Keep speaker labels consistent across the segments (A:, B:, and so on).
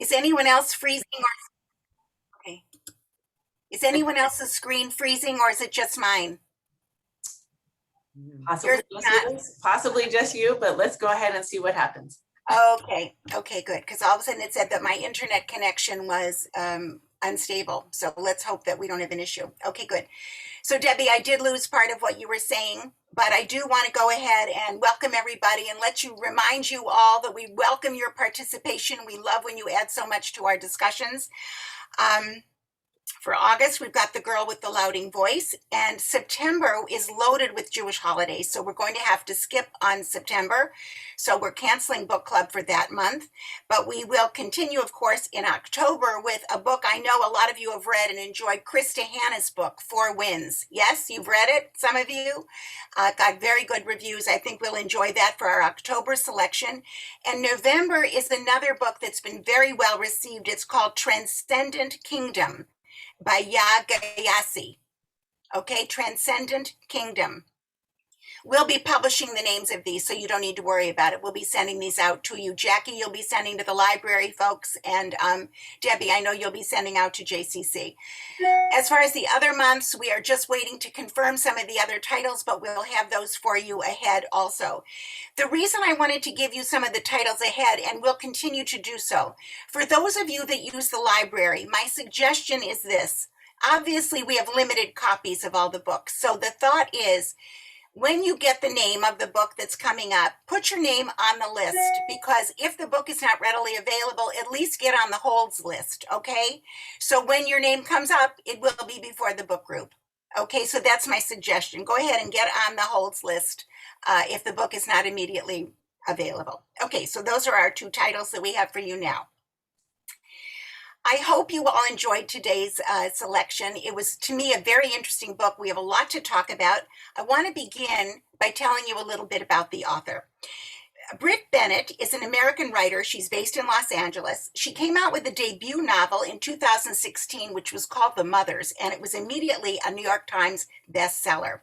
A: Is anyone else freezing okay. Is anyone else's screen freezing or is it just mine?
B: Possibly just you, possibly just you, but let's go ahead and see what happens.
A: Okay, good. Because all of a sudden it said that my internet connection was unstable. So let's hope that we don't have an issue. Okay, good. So Debbie, I did lose part of what you were saying, but I do want to go ahead and welcome everybody and remind you all that we welcome your participation. We love when you add so much to our discussions. For August, we've got The Girl with the Louding Voice, and September is loaded with Jewish holidays, so we're going to have to skip on September. So we're canceling book club for that month, but we will continue, of course, in October with a book I know a lot of you have read and enjoyed, Krista Hanna's book, Four Winds. Yes, you've read it, some of you. Got very good reviews. I think we'll enjoy that for our October selection. And November is another book that's been very well received. It's called Transcendent Kingdom by Yagayasi. Okay, Transcendent Kingdom. We'll be publishing the names of these, so you don't need to worry about it. We'll be sending these out to you. Jackie, you'll be sending to the library folks, and Debbie, I know you'll be sending out to JCC. As far as the other months, we are just waiting to confirm some of the other titles, but we'll have those for you ahead also. The reason I wanted to give you some of the titles ahead, and we'll continue to do so, for those of you that use the library, my suggestion is this. Obviously, we have limited copies of all the books, so the thought is, when you get the name of the book that's coming up, put your name on the list, because if the book is not readily available, at least get on the holds list, okay? So when your name comes up, it will be before the book group. Okay, so that's my suggestion. Go ahead and get on the holds list if the book is not immediately available. Okay, so those are our two titles that we have for you now. I hope you all enjoyed today's selection. It was, to me, a very interesting book. We have a lot to talk about. I want to begin by telling you a little bit about the author. Britt Bennett is an American writer. She's based in Los Angeles. She came out with a debut novel in 2016, which was called The Mothers, and it was immediately a New York Times bestseller.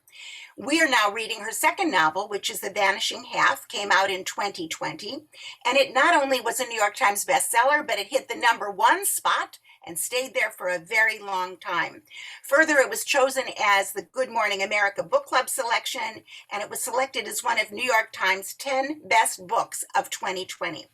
A: We are now reading her second novel, which is The Vanishing Half, came out in 2020. And it not only was a New York Times bestseller, but it hit the #1 spot and stayed there for a very long time. Further, it was chosen as the Good Morning America Book Club selection, and it was selected as one of New York Times 10 best books of 2020.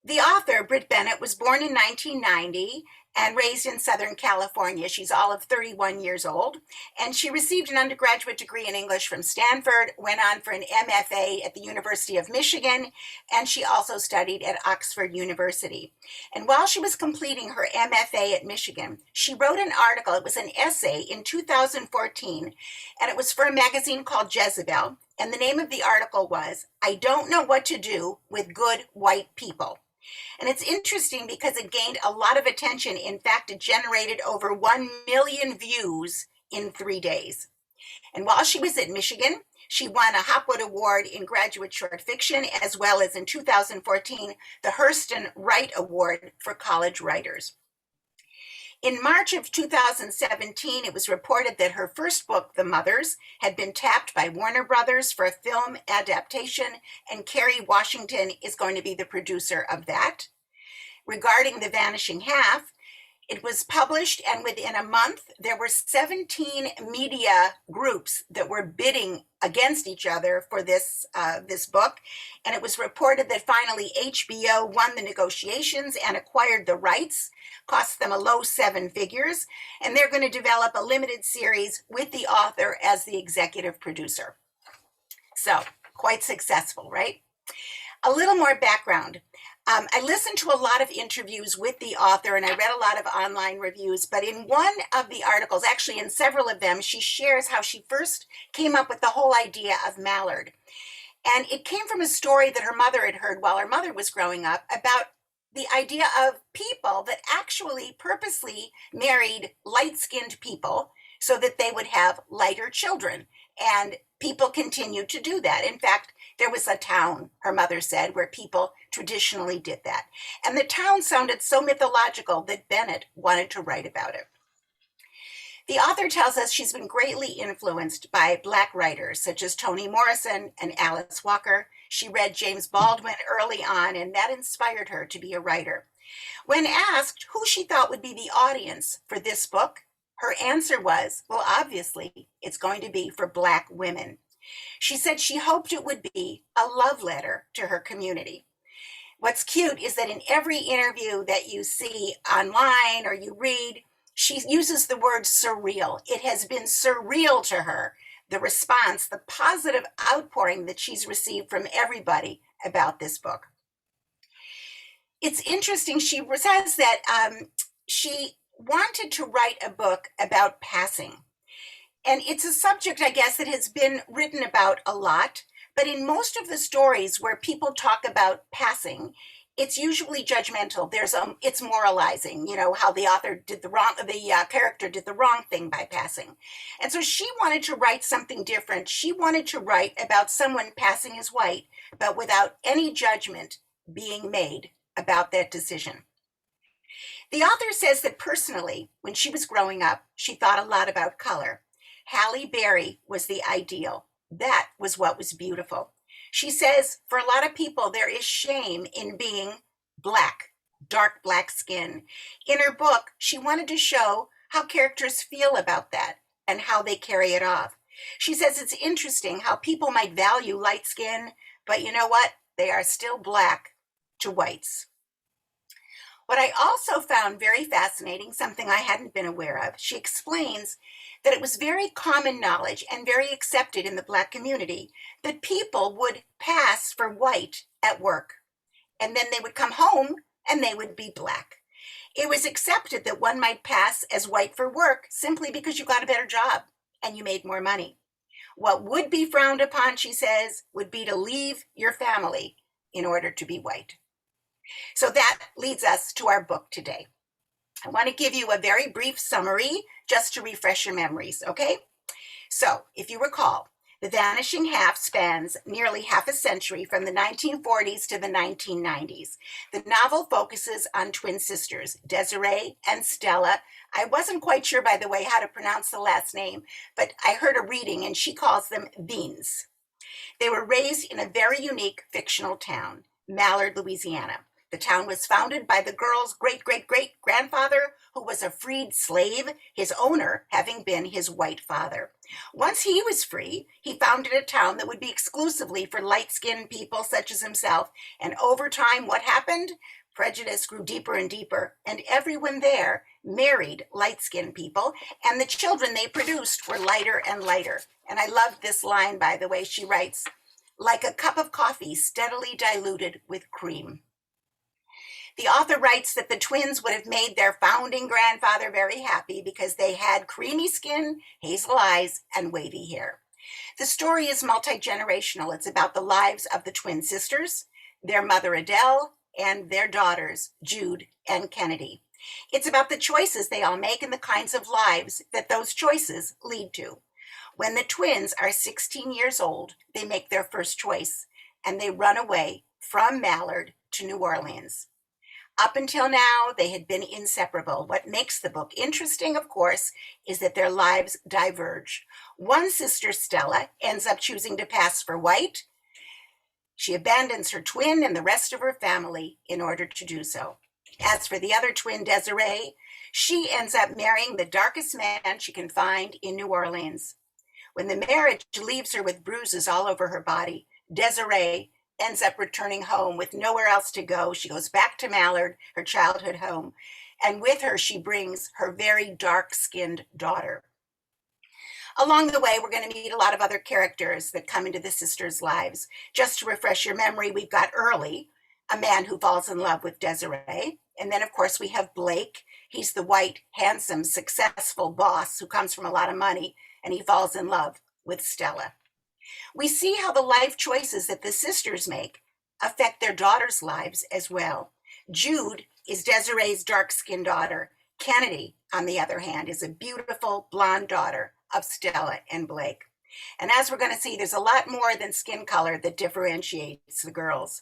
A: The author, Britt Bennett, was born in 1990 and raised in Southern California. She's all of 31 years old, and she received an undergraduate degree in English from Stanford, went on for an MFA at the University of Michigan, and she also studied at Oxford University. And while she was completing her MFA at Michigan, she wrote an article, it was an essay in 2014, and it was for a magazine called Jezebel, and the name of the article was, "I Don't Know What to Do with Good White People." And it's interesting because it gained a lot of attention. In fact, it generated over 1 million views in 3 days. And while she was at Michigan, she won a Hopwood Award in graduate short fiction, as well as in 2014, the Hurston Wright Award for college writers. In March of 2017, it was reported that her first book, The Mothers, had been tapped by Warner Brothers for a film adaptation, and Kerry Washington is going to be the producer of that. Regarding The Vanishing Half, it was published, and within a month, there were 17 media groups that were bidding against each other for this book. And it was reported that finally HBO won the negotiations and acquired the rights, cost them a low 7 figures, and they're going to develop a limited series with the author as the executive producer. So, quite successful, right? A little more background. I listened to a lot of interviews with the author, and I read a lot of online reviews, but in one of the articles, actually in several of them, she shares how she first came up with the whole idea of Mallard. And it came from a story that her mother had heard while her mother was growing up about the idea of people that actually purposely married light-skinned people so that they would have lighter children. And people continued to do that. In fact, there was a town, her mother said, where people traditionally did that. And the town sounded so mythological that Bennett wanted to write about it. The author tells us she's been greatly influenced by Black writers such as Toni Morrison and Alice Walker. She read James Baldwin early on, and that inspired her to be a writer. When asked who she thought would be the audience for this book, her answer was, well, obviously, it's going to be for Black women. She said she hoped it would be a love letter to her community. What's cute is that in every interview that you see online or you read, she uses the word surreal. It has been surreal to her, the response, the positive outpouring that she's received from everybody about this book. It's interesting. She says that she wanted to write a book about passing. And it's a subject, I guess, that has been written about a lot. But in most of the stories where people talk about passing, it's usually judgmental. It's moralizing, how the author did the wrong, the character did the wrong thing by passing. And so she wanted to write something different. She wanted to write about someone passing as white, but without any judgment being made about that decision. The author says that personally, when she was growing up, she thought a lot about color. Halle Berry was the ideal. That was what was beautiful. She says, for a lot of people, there is shame in being Black, dark Black skin. In her book, she wanted to show how characters feel about that and how they carry it off. She says it's interesting how people might value light skin, but you know what? They are still Black to whites. What I also found very fascinating, something I hadn't been aware of, she explains that it was very common knowledge and very accepted in the Black community that people would pass for white at work, and then they would come home and they would be Black. It was accepted that one might pass as white for work simply because you got a better job and you made more money. What would be frowned upon, she says, would be to leave your family in order to be white. So that leads us to our book today. I want to give you a very brief summary just to refresh your memories, okay? So, if you recall, The Vanishing Half spans nearly half a century from the 1940s to the 1990s. The novel focuses on twin sisters, Desiree and Stella. I wasn't quite sure, by the way, how to pronounce the last name, but I heard a reading and she calls them Beans. They were raised in a very unique fictional town, Mallard, Louisiana. The town was founded by the girl's great-great-great-grandfather, who was a freed slave, his owner having been his white father. Once he was free, he founded a town that would be exclusively for light-skinned people such as himself. And over time, what happened? Prejudice grew deeper and deeper, and everyone there married light-skinned people, and the children they produced were lighter and lighter. And I love this line, by the way. She writes, like a cup of coffee steadily diluted with cream. The author writes that the twins would have made their founding grandfather very happy because they had creamy skin, hazel eyes, and wavy hair. The story is multi-generational. It's about the lives of the twin sisters, their mother Adele, and their daughters, Jude and Kennedy. It's about the choices they all make and the kinds of lives that those choices lead to. When the twins are 16 years old, they make their first choice, and they run away from Mallard to New Orleans. Up until now, they had been inseparable. What makes the book interesting, of course, is that their lives diverge. One sister, Stella, ends up choosing to pass for white. She abandons her twin and the rest of her family in order to do so. As for the other twin, Desiree, she ends up marrying the darkest man she can find in New Orleans. When the marriage leaves her with bruises all over her body, Desiree ends up returning home with nowhere else to go. She goes back to Mallard, her childhood home, and with her she brings her very dark-skinned daughter. Along the way, we're going to meet a lot of other characters that come into the sisters' lives. Just to refresh your memory, we've got Early, a man who falls in love with Desiree. And then, of course, we have Blake. He's the white, handsome, successful boss who comes from a lot of money, and he falls in love with Stella. We see how the life choices that the sisters make affect their daughters' lives as well. Jude is Desiree's dark-skinned daughter. Kennedy, on the other hand, is a beautiful blonde daughter of Stella and Blake. And as we're going to see, there's a lot more than skin color that differentiates the girls.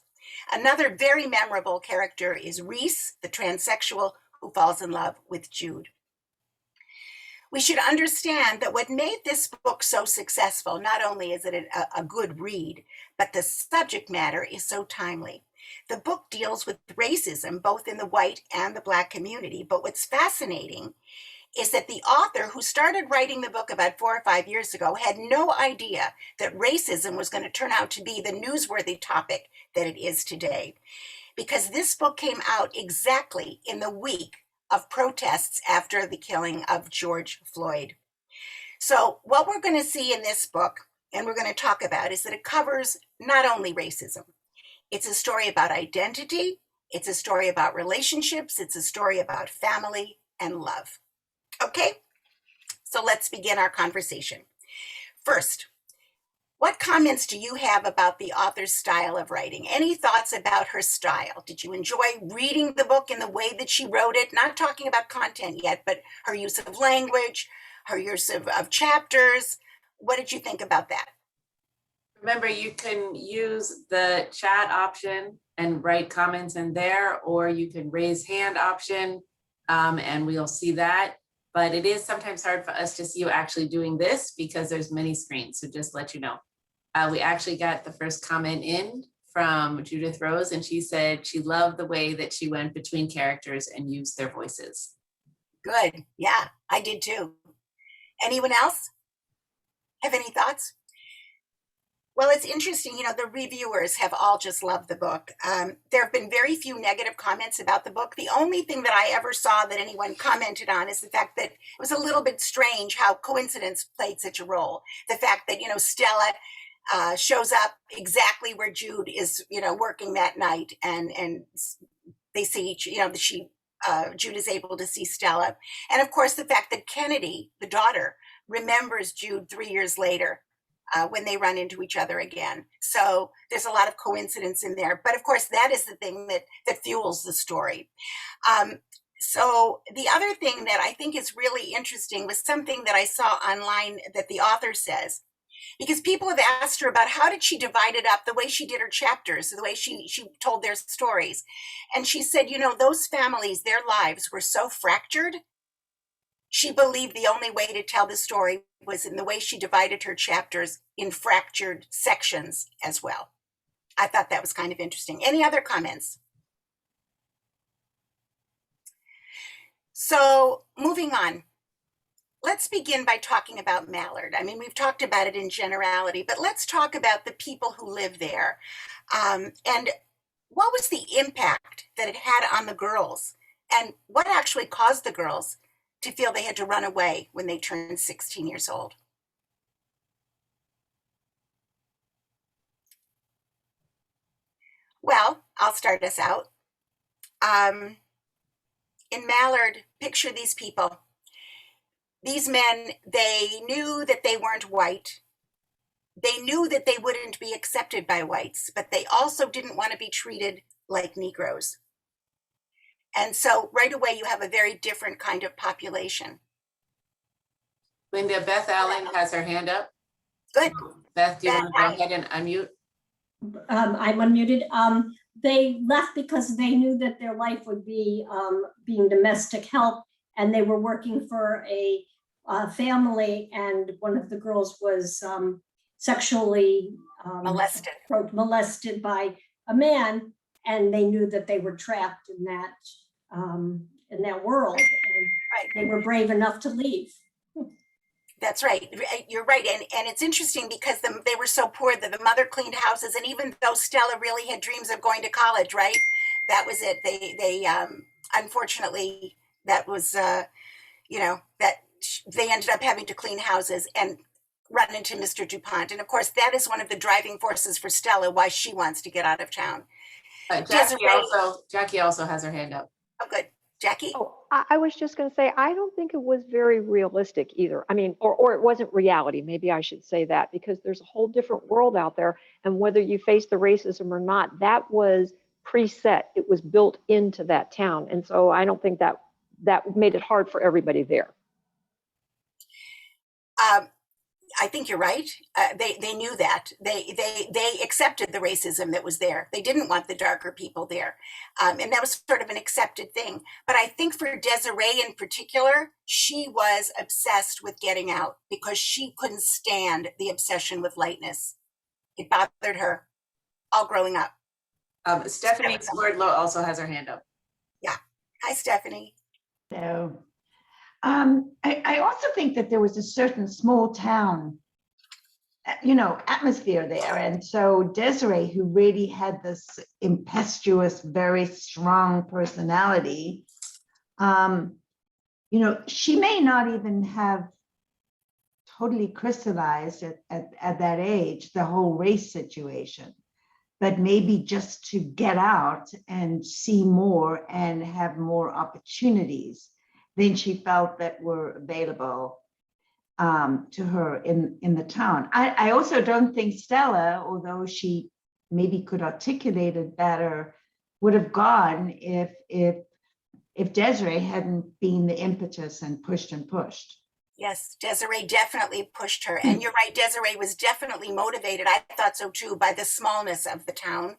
A: Another very memorable character is Reese, the transsexual who falls in love with Jude. We should understand that what made this book so successful, not only is it a good read, but the subject matter is so timely. The book deals with racism, both in the white and the Black community. But what's fascinating is that the author who started writing the book about 4 or 5 years ago had no idea that racism was going to turn out to be the newsworthy topic that it is today. Because this book came out exactly in the week of protests after the killing of George Floyd. So, what we're going to see in this book, and we're going to talk about, is that it covers not only racism, it's a story about identity, it's a story about relationships, it's a story about family and love. Okay, so let's begin our conversation. First, what comments do you have about the author's style of writing? Any thoughts about her style? Did you enjoy reading the book in the way that she wrote it? Not talking about content yet, but her use of language, her use of chapters. What did you think about that?
B: Remember, you can use the chat option and write comments in there, or you can raise hand option, and we'll see that. But it is sometimes hard for us to see you actually doing this because there's many screens. So just let you know. We actually got the first comment in from Judith Rose, and she said she loved the way that she went between characters and used their voices.
A: Good. Yeah, I did too. Anyone else have any thoughts? Well, it's interesting, the reviewers have all just loved the book. There have been very few negative comments about the book. The only thing that I ever saw that anyone commented on is the fact that it was a little bit strange how coincidence played such a role. The fact that, Stella shows up exactly where Jude is, working that night, and they see Jude is able to see Stella. And of course, the fact that Kennedy, the daughter, remembers Jude 3 years later. When they run into each other again. So there's a lot of coincidence in there. But of course, that is the thing that fuels the story. So the other thing that I think is really interesting was something that I saw online that the author says, because people have asked her about how did she divide it up, the way she did her chapters, the way she told their stories. And she said, those families, their lives were so fractured. She believed the only way to tell the story was in the way she divided her chapters in fractured sections as well. I thought that was kind of interesting. Any other comments? So moving on, let's begin by talking about Mallard. I mean, we've talked about it in generality, but let's talk about the people who live there. And what was the impact that it had on the girls? And what actually caused the girls to feel they had to run away when they turned 16 years old? Well, I'll start us out. In Mallard, picture these people. These men, they knew that they weren't white. They knew that they wouldn't be accepted by whites, but they also didn't want to be treated like Negroes. And so right away, you have a very different kind of population.
B: Lynda, Beth Allen has her hand up.
A: Good.
B: Beth, do you want to go ahead and unmute?
C: I'm unmuted. They left because they knew that their life would be being domestic help, and they were working for a family, and one of the girls was sexually molested by a man, and they knew that they were trapped in that world, and they were brave enough to leave.
A: That's right. You're right. And it's interesting because they were so poor that the mother cleaned houses. And even though Stella really had dreams of going to college, right? That was it. They unfortunately, that was, that they ended up having to clean houses and run into Mr. DuPont. And of course, that is one of the driving forces for Stella, why she wants to get out of town.
B: Jackie also has her hand up.
A: Oh, good. Jackie?
D: Oh, I was just going to say, I don't think it was very realistic either. I mean, or it wasn't reality. Maybe I should say that, because there's a whole different world out there. And whether you face the racism or not, that was preset. It was built into that town. And so I don't think that made it hard for everybody there.
A: I think you're right. They knew that. They accepted the racism that was there. They didn't want the darker people there, and that was sort of an accepted thing. But I think for Desiree in particular, she was obsessed with getting out because she couldn't stand the obsession with lightness. It bothered her all growing up.
B: Stephanie Swordlow also has her hand up.
A: Yeah. Hi, Stephanie.
E: So, I also think that there was a certain small town, atmosphere there. And so Desiree, who really had this impetuous, very strong personality, she may not even have totally crystallized at that age, the whole race situation, but maybe just to get out and see more and have more opportunities than she felt that were available to her in the town. I also don't think Stella, although she maybe could articulate it better, would have gone if Desiree hadn't been the impetus and pushed and pushed.
A: Yes, Desiree definitely pushed her. And you're right, Desiree was definitely motivated. I thought so too, by the smallness of the town.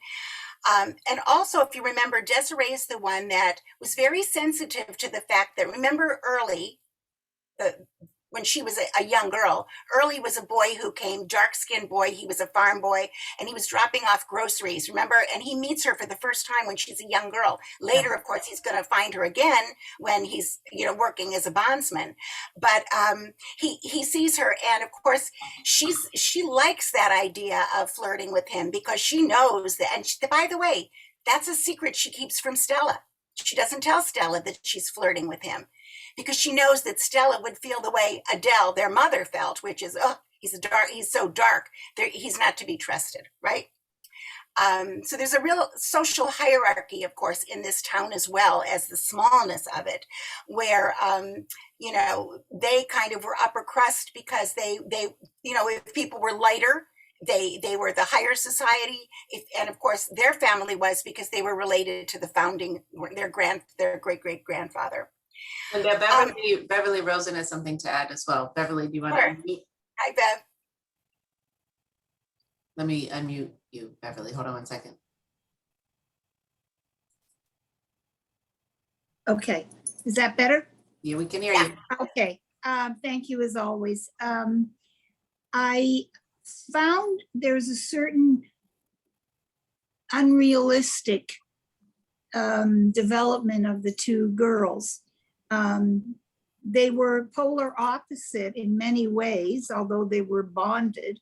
A: And also, if you remember, Desiree is the one that was very sensitive to the fact that, remember early, when she was a young girl, Early was a boy who came, dark-skinned boy. He was a farm boy, and he was dropping off groceries, remember? And he meets her for the first time when she's a young girl. Later, of course, he's going to find her again when he's, working as a bondsman. But he sees her, and of course, she likes that idea of flirting with him because she knows that. And by the way, that's a secret she keeps from Stella. She doesn't tell Stella that she's flirting with him, because she knows that Stella would feel the way Adele, their mother, felt, which is, he's so dark, he's not to be trusted, right? So there's a real social hierarchy, of course, in this town as well as the smallness of it, where, they kind of were upper crust because they if people were lighter, they were the higher society, and of course their family was because they were related to the founding, their great great grandfather.
B: And Beverly Rosen has something to add as well. Beverly, do you want
A: Sure.
B: to unmute?
A: Hi, Bev.
B: Let me unmute you, Beverly. Hold on one second.
F: Okay, is that better?
B: Yeah, we can hear you.
F: Okay, thank you as always. I found there's a certain unrealistic development of the two girls. They were polar opposite in many ways, although they were bonded.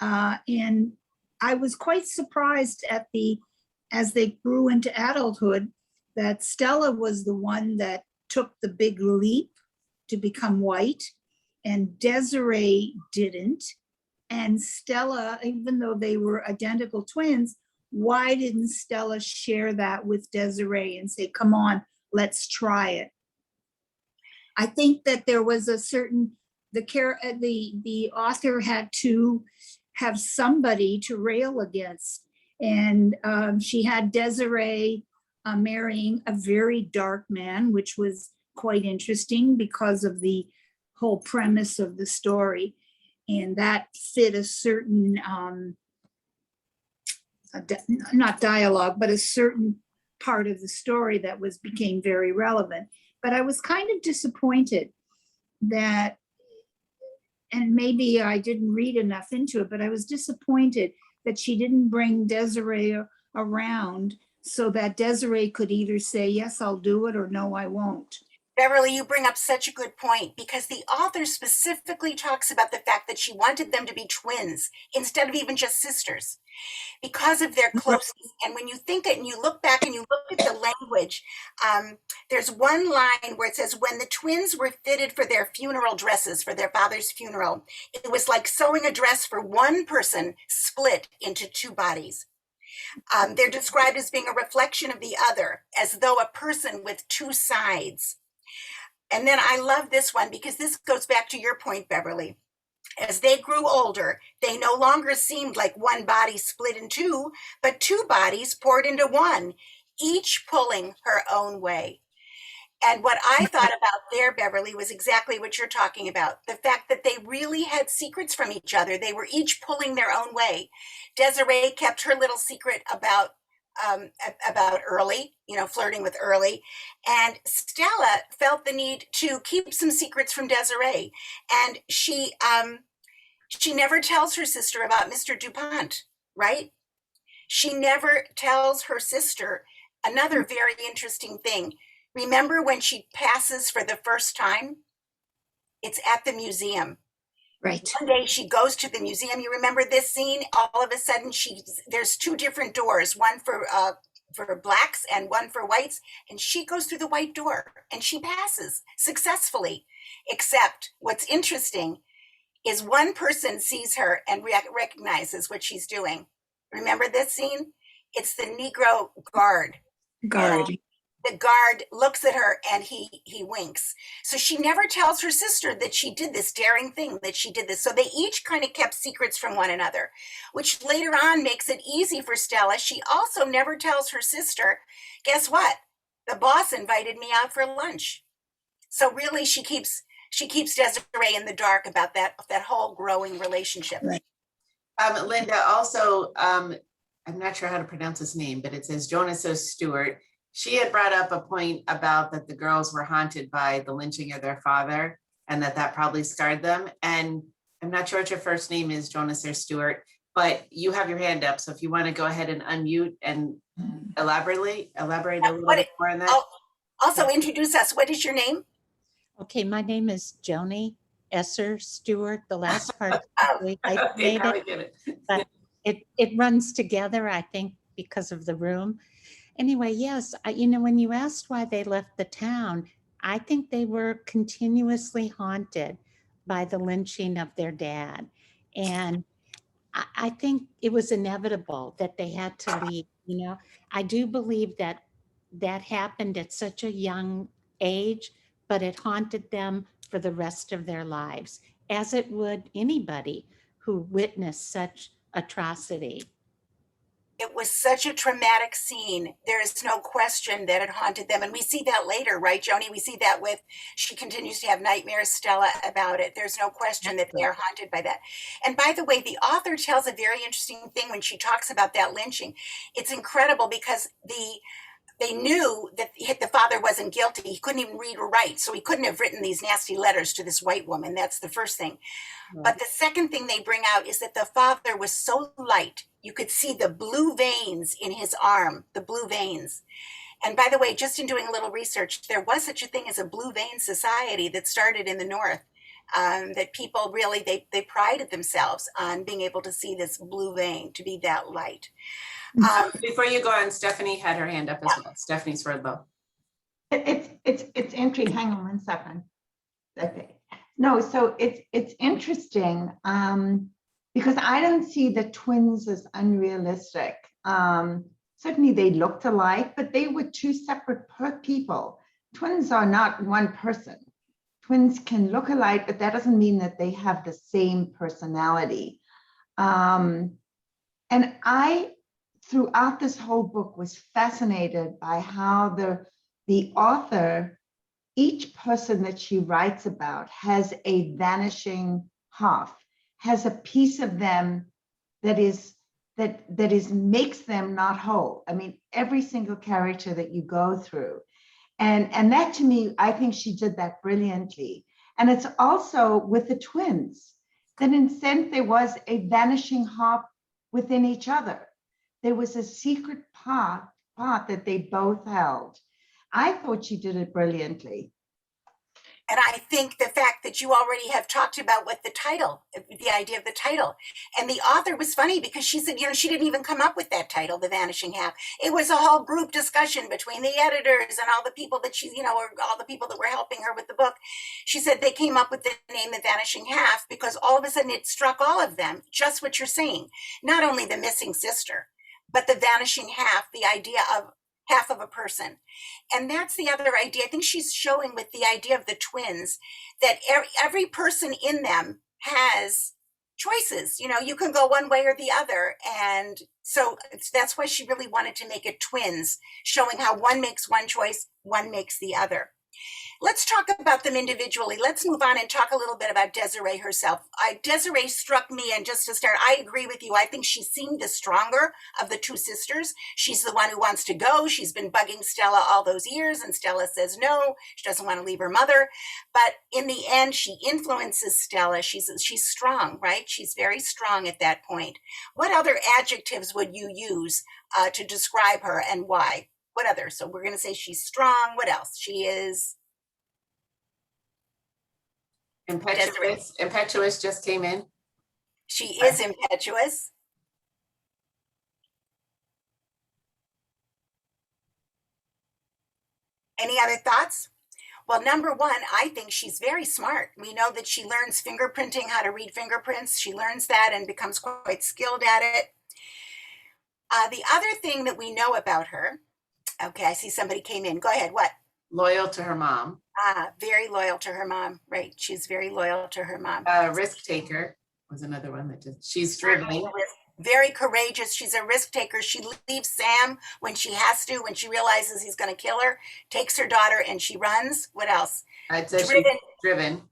F: And I was quite surprised as they grew into adulthood, that Stella was the one that took the big leap to become white, and Desiree didn't. And Stella, even though they were identical twins, why didn't Stella share that with Desiree and say, come on, let's try it? I think that there was a certain, the author had to have somebody to rail against. And she had Desiree marrying a very dark man, which was quite interesting because of the whole premise of the story. And that fit a certain, not dialogue, but a certain part of the story that became very relevant. But I was kind of disappointed that, and maybe I didn't read enough into it, but I was disappointed that she didn't bring Desiree around so that Desiree could either say, yes, I'll do it, or no, I won't.
A: Beverly, you bring up such a good point, because the author specifically talks about the fact that she wanted them to be twins instead of even just sisters because of their closeness. And when you think it and you look back and you look at the language, there's one line where it says, when the twins were fitted for their funeral dresses, for their father's funeral, it was like sewing a dress for one person split into two bodies. They're described as being a reflection of the other, as though a person with two sides. And then I love this one because this goes back to your point, Beverly. As they grew older, they no longer seemed like one body split in two, but two bodies poured into one, each pulling her own way. And what I thought about there, Beverly, was exactly what you're talking about. The fact that they really had secrets from each other. They were each pulling their own way. Desiree kept her little secret about Early, flirting with Early. And Stella felt the need to keep some secrets from Desiree. And she never tells her sister about Mr. DuPont, right? She never tells her sister another very interesting thing. Remember when she passes for the first time? It's at the museum.
G: Right.
A: One day she goes to the museum. You remember this scene? All of a sudden, there's two different doors, one for blacks and one for whites, and she goes through the white door and she passes successfully. Except what's interesting is one person sees her and recognizes what she's doing. Remember this scene? It's the Negro guard.
G: Guard.
A: The guard looks at her and he winks. So she never tells her sister that she did this daring thing, that she did this. So they each kind of kept secrets from one another, which later on makes it easy for Stella. She also never tells her sister, guess what? The boss invited me out for lunch. So really she keeps Desiree in the dark about that whole growing relationship.
G: Right.
B: Lynda, also, I'm not sure how to pronounce his name, but it says Jonas O. Stewart. She had brought up a point about that the girls were haunted by the lynching of their father and that probably scarred them. And I'm not sure what your first name is, Jonas or Stewart, but you have your hand up. So if you want to go ahead and unmute and elaborate a little bit more on that.
A: Also introduce us. What is your name?
G: Okay, my name is Joni Esser Stewart. The last part, I
B: Okay,
G: made
B: now
G: it,
B: we get it.
G: but it runs together, I think, because of the room. Anyway, yes, when you asked why they left the town, I think they were continuously haunted by the lynching of their dad. And I think it was inevitable that they had to leave. I do believe that happened at such a young age, but it haunted them for the rest of their lives, as it would anybody who witnessed such atrocity.
A: It was such a traumatic scene. There is no question that it haunted them. And we see that later, right, Joni? We see that she continues to have nightmares, Stella, about it. There's no question that they are haunted by that. And by the way, the author tells a very interesting thing when she talks about that lynching. It's incredible because they knew that the father wasn't guilty. He couldn't even read or write, so he couldn't have written these nasty letters to this white woman. That's the first thing. Right. But the second thing they bring out is that the father was so light, you could see the blue veins in his arm, the blue veins. And by the way, just in doing a little research, there was such a thing as a blue vein society that started in the North. That people really, they prided themselves on being able to see this blue vein, to be that light.
B: Before you go on, Stephanie had her hand up as well. Stephanie Swerdlow.
E: It's entry. Hang on one second. Okay. No, so it's interesting because I don't see the twins as unrealistic. Certainly they looked alike, but they were two separate people. Twins are not one person. Twins can look alike, but that doesn't mean that they have the same personality. And I, throughout this whole book, was fascinated by how the author, each person that she writes about has a vanishing half, has a piece of them that makes them not whole. I mean, every single character that you go through. And that, to me, I think she did that brilliantly. And it's also with the twins, that in a sense there was a vanishing half within each other. There was a secret part that they both held. I thought she did it brilliantly.
A: And I think the fact that you already have talked about what the idea of the title, and the author was funny because she said, she didn't even come up with that title, The Vanishing Half. It was a whole group discussion between the editors and all the people that or all the people that were helping her with the book. She said they came up with the name The Vanishing Half because all of a sudden it struck all of them, just what you're saying. Not only the missing sister, but the vanishing half, the idea of half of a person. And that's the other idea. I think she's showing with the idea of the twins that every person in them has choices. You can go one way or the other. And so that's why she really wanted to make it twins, showing how one makes one choice, one makes the other. Let's talk about them individually. Let's move on and talk a little bit about Desiree herself. Desiree struck me, and just to start, I agree with you. I think she seemed the stronger of the two sisters. She's the one who wants to go. She's been bugging Stella all those years, and Stella says no. She doesn't want to leave her mother. But in the end, she influences Stella. She's strong, right? She's very strong at that point. What other adjectives would you use to describe her, and why? What other? So we're going to say she's strong. What else? She is
B: Impetuous. Impetuous just came in.
A: She is impetuous. Any other thoughts? Well, number one, I think she's very smart. We know that she learns fingerprinting, how to read fingerprints. She learns that and becomes quite skilled at it. The other thing that we know about her, okay, I see somebody came in. Go ahead. What?
B: Loyal to her mom.
A: Very loyal to her mom. Right. She's very loyal to her mom.
B: Risk taker was another one that just, she's driven.
A: Very courageous. She's a risk taker. She leaves Sam when she has to, when she realizes he's going to kill her, takes her daughter and she runs. What else?
B: I'd say
A: Driven.
B: she's driven.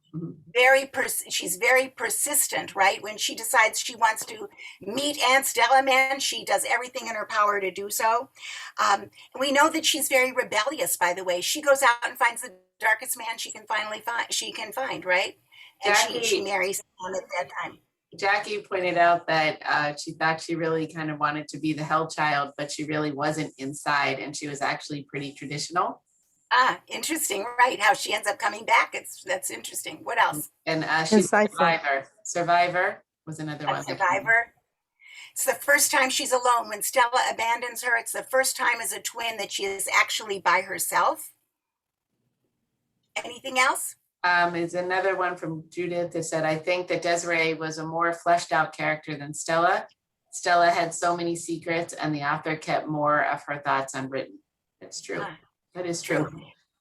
A: She's very persistent, right? When she decides she wants to meet Aunt Stella, man, she does everything in her power to do so. We know that she's very rebellious, by the way. She goes out and finds the darkest man she can find, right? And she marries him at that time.
B: Jackie pointed out that she thought she really kind of wanted to be the hell child, but she really wasn't inside, and she was actually pretty traditional.
A: Interesting, right? How she ends up coming back. That's interesting. What else?
B: And she's a
H: Insightful.
B: survivor. Survivor was another one.
A: Survivor. It's the first time she's alone. When Stella abandons her, it's the first time as a twin that she is actually by herself. Anything else?
B: Is another one from Judith that said, I think that Desiree was a more fleshed out character than Stella. Stella had so many secrets and the author kept more of her thoughts unwritten. That's true. That is true.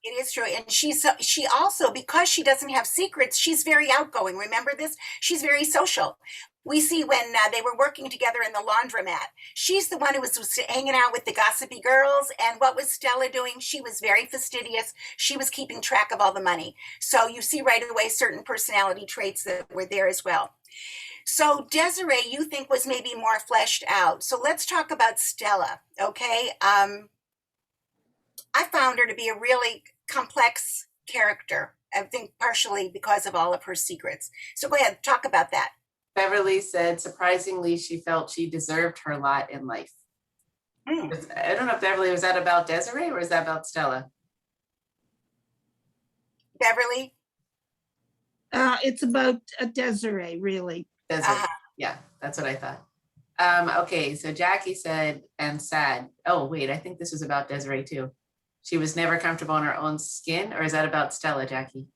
A: It is true. And she also, because she doesn't have secrets, she's very outgoing. Remember this? She's very social. We see when they were working together in the laundromat, she's the one who was hanging out with the gossipy girls. And what was Stella doing? She was very fastidious. She was keeping track of all the money. So you see right away certain personality traits that were there as well. So Desiree, you think was maybe more fleshed out. So let's talk about Stella, okay? I found her to be a really complex character, I think partially because of all of her secrets. So go ahead, talk about that.
B: Beverly said, surprisingly, she felt she deserved her lot in life. I don't know if Beverly, was that about Desiree or is that about Stella?
A: Beverly?
F: It's about Desiree, really.
B: Desiree. Yeah, that's what I thought. Okay, so Jackie said, and sad. Oh, wait, I think this was about Desiree too. She was never comfortable in her own skin, or is that about Stella, Jackie?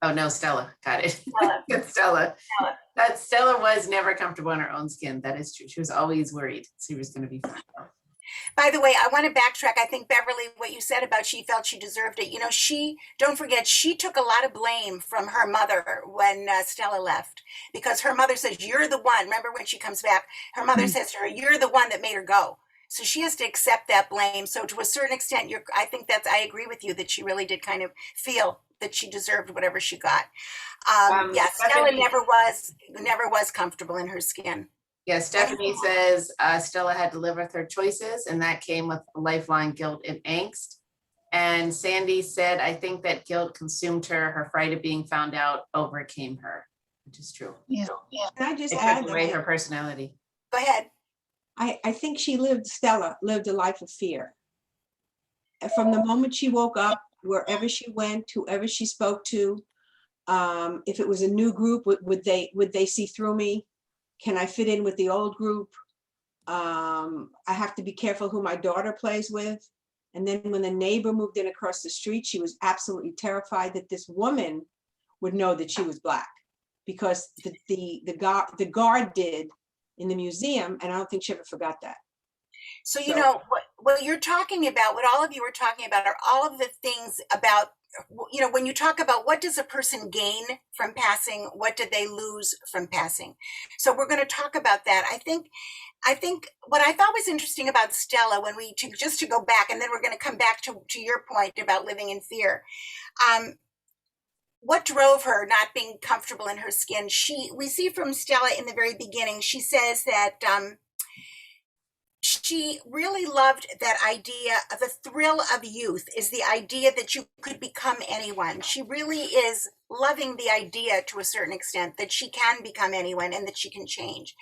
B: Oh, no, Stella. Got it. Stella. That Stella was never comfortable in her own skin. That is true. She was always worried she was going to be found out.
A: By the way, I want to backtrack. I think Beverly, what you said about she felt she deserved it. You know, don't forget, she took a lot of blame from her mother when Stella left, because her mother says, you're the one. Remember when she comes back, her mother says to her, you're the one that made her go. So she has to accept that blame. So to a certain extent, I agree with you that she really did kind of feel that she deserved whatever she got. Stella never was comfortable in her skin.
B: Yeah, Stephanie says Stella had to live with her choices, and that came with lifelong guilt and angst. And Sandy said, I think that guilt consumed her. Her fright of being found out overcame her, which is true.
F: Yeah.
I: Can I just
B: It
I: add
B: took away
I: that
B: her personality.
A: Go ahead.
I: I think Stella lived a life of fear. And from the moment she woke up, wherever she went, whoever she spoke to, if it was a new group, would they see through me? Can I fit in with the old group? I have to be careful who my daughter plays with. And then when the neighbor moved in across the street, she was absolutely terrified that this woman would know that she was Black, because the guard did in the museum, and I don't think she ever forgot that.
A: So you know what you're talking about, what all of you are talking about, are all of the things about you know, when you talk about what does a person gain from passing, what did they lose from passing? So we're going to talk about that. I think what I thought was interesting about Stella, when just to go back, and then we're going to come back to your point about living in fear. What drove her not being comfortable in her skin? We see from Stella in the very beginning, she says that she really loved that idea of the thrill of youth, is the idea that you could become anyone. She really is loving the idea to a certain extent that she can become anyone and that she can change.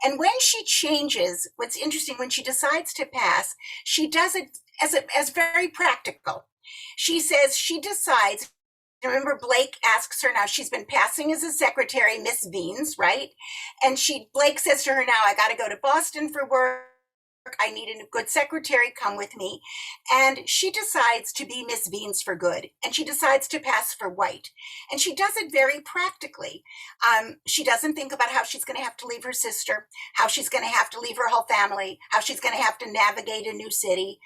A: And when she changes, what's interesting, when she decides to pass, she does it as very practical. She says she decides, remember Blake asks her, now she's been passing as a secretary, Miss Beans, right? And Blake says to her, now I got to go to Boston for work. I need a good secretary, come with me. And she decides to be Miss Beans for good. And she decides to pass for white. And she does it very practically. She doesn't think about how she's going to have to leave her sister, how she's going to have to leave her whole family, how she's going to have to navigate a new city.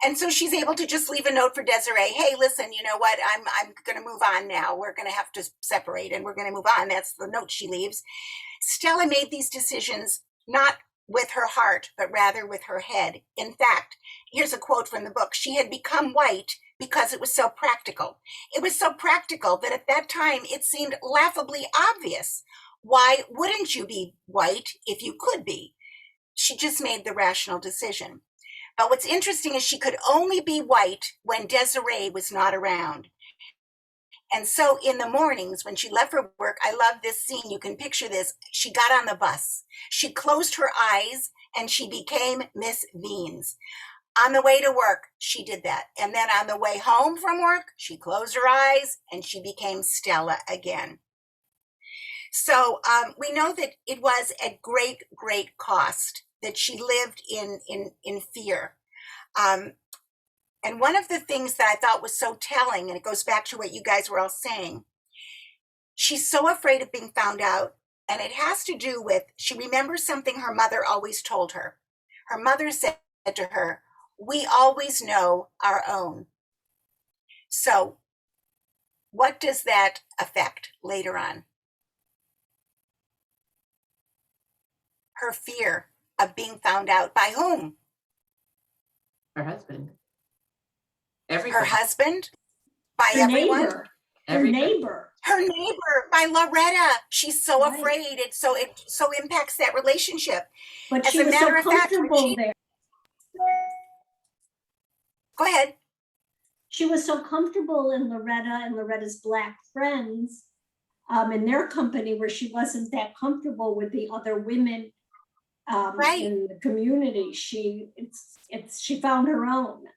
A: And so she's able to just leave a note for Desiree. Hey, listen, you know what? I'm going to move on now. We're going to have to separate and we're going to move on. That's the note she leaves. Stella made these decisions not with her heart, but rather with her head. In fact, here's a quote from the book. She had become white because it was so practical. It was so practical that at that time it seemed laughably obvious. Why wouldn't you be white if you could be? She just made the rational decision. But what's interesting is she could only be white when Desiree was not around. And so in the mornings when she left for work, I love this scene. You can picture this. She got on the bus. She closed her eyes and she became Miss Beans. On the way to work, she did that. And then on the way home from work, she closed her eyes and she became Stella again. So we know that it was at great, great cost that she lived in fear. And one of the things that I thought was so telling, and it goes back to what you guys were all saying, she's so afraid of being found out. And it has to do with, she remembers something her mother always told her. Her mother said to her, we always know our own. So what does that affect later on? Her fear of being found out by whom?
B: Her husband.
A: Her
B: Everybody.
A: husband? By
C: Her
A: everyone?
C: neighbor, her
B: Everybody.
C: neighbor.
A: Her neighbor, by Loretta. She's so
C: Right.
A: afraid. It so impacts that relationship.
C: But
A: As
C: she
A: a
C: was so
A: matter of fact, when
C: comfortable
A: she-
C: there.
A: Go ahead.
C: She was so comfortable in Loretta and Loretta's Black friends in their company, where she wasn't that comfortable with the other women
A: Right.
C: in the community. She found her own.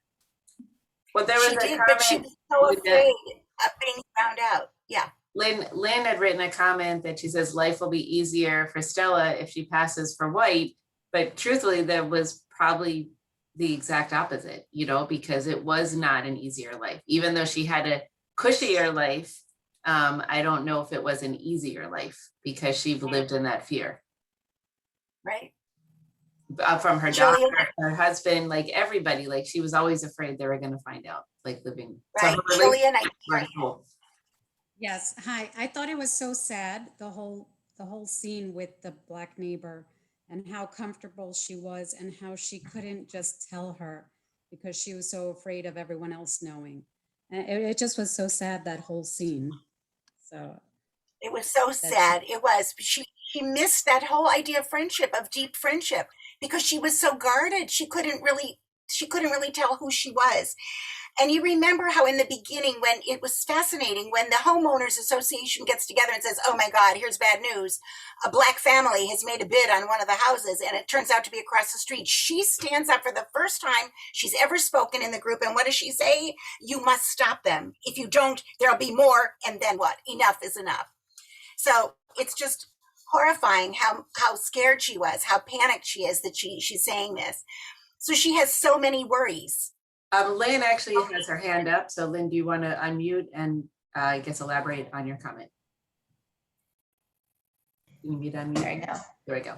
B: Well, there was
A: She
B: a
A: did, but she
B: comment.
A: was so
B: with the-
A: afraid of being found out. Yeah.
B: Lynn had written a comment that she says life will be easier for Stella if she passes for white, but truthfully, that was probably the exact opposite, you know, because it was not an easier life. Even though she had a cushier life, I don't know if it was an easier life because she lived in that fear.
A: Right.
B: From her
A: Julia-
B: doctor, her husband, like everybody, like she was always afraid they were going to find out, like living. So
A: Right.
B: her
A: Julian,
B: relationship was cool.
H: Yes, hi. I thought it was so sad, the whole scene with the Black neighbor and how comfortable she was and how she couldn't just tell her because she was so afraid of everyone else knowing. And it just was so sad, that whole scene. So
A: it was so sad. It was. She missed that whole idea of friendship, of deep friendship, because she was so guarded. She couldn't really tell who she was. And you remember how in the beginning, when it was fascinating, when the homeowners association gets together and says, oh my God, here's bad news. A Black family has made a bid on one of the houses and it turns out to be across the street. She stands up for the first time she's ever spoken in the group. And what does she say? You must stop them. If you don't, there'll be more. And then what? Enough is enough. So it's just horrifying how scared she was, how panicked she is that she's saying this. So she has so many worries.
B: Lynn actually has her hand up. So Lynn, do you want to unmute and I guess elaborate on your comment? You need to unmute.
J: There you go.
B: There we go.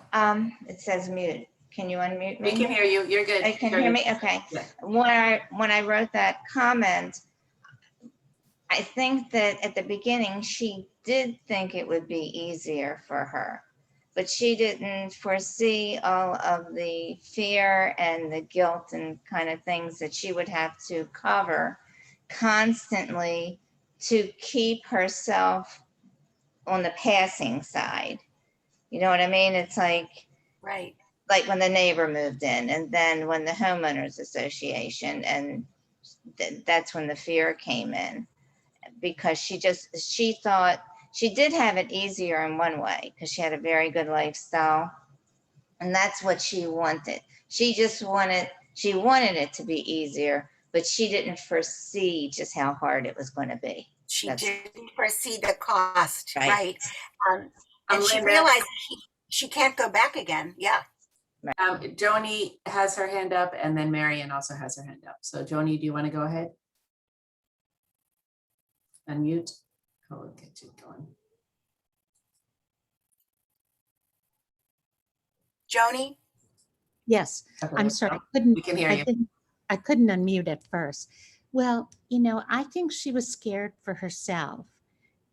J: It says mute. Can you unmute me?
B: We can hear you. You're good.
J: I can hear me? Okay.
B: Yeah.
J: When I wrote that comment, I think that at the beginning, she did think it would be easier for her, but she didn't foresee all of the fear and the guilt and kind of things that she would have to cover constantly to keep herself on the passing side. You know what I mean? It's
A: Right.
J: like when the neighbor moved in, and then when the homeowners association, and that's when the fear came in, because she thought she did have it easier in one way because she had a very good lifestyle, and that's what she wanted. She wanted it to be easier, but she didn't foresee just how hard it was going to be.
A: She
J: That's
A: didn't foresee the cost,
J: right.
A: right? And she
B: Lynda,
A: realized she can't go back again. Yeah.
B: Joni has her hand up, and then Marion also has her hand up. So Joni, do you want to go ahead? Unmute. Oh, we'll get you going.
A: Joni?
G: Yes,
B: Okay,
G: I'm
B: there
G: sorry,
B: you go.
G: I couldn't,
B: We can hear you.
G: I couldn't unmute at first. Well, you know, I think she was scared for herself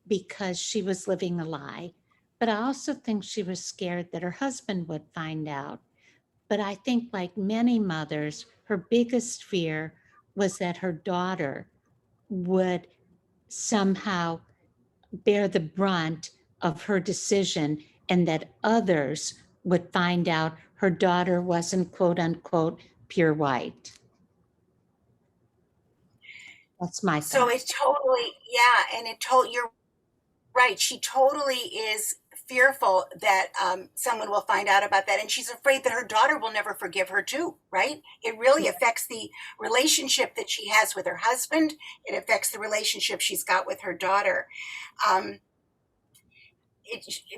G: because she was living a lie. But I also think she was scared that her husband would find out. But I think, like many mothers, her biggest fear was that her daughter would somehow bear the brunt of her decision and that others would find out her daughter wasn't, quote unquote, pure white. That's my
A: So
G: thought.
A: it totally, yeah, and you're right. She totally is fearful that someone will find out about that, and she's afraid that her daughter will never forgive her too, right? It really affects the relationship that she has with her husband. It affects the relationship she's got with her daughter.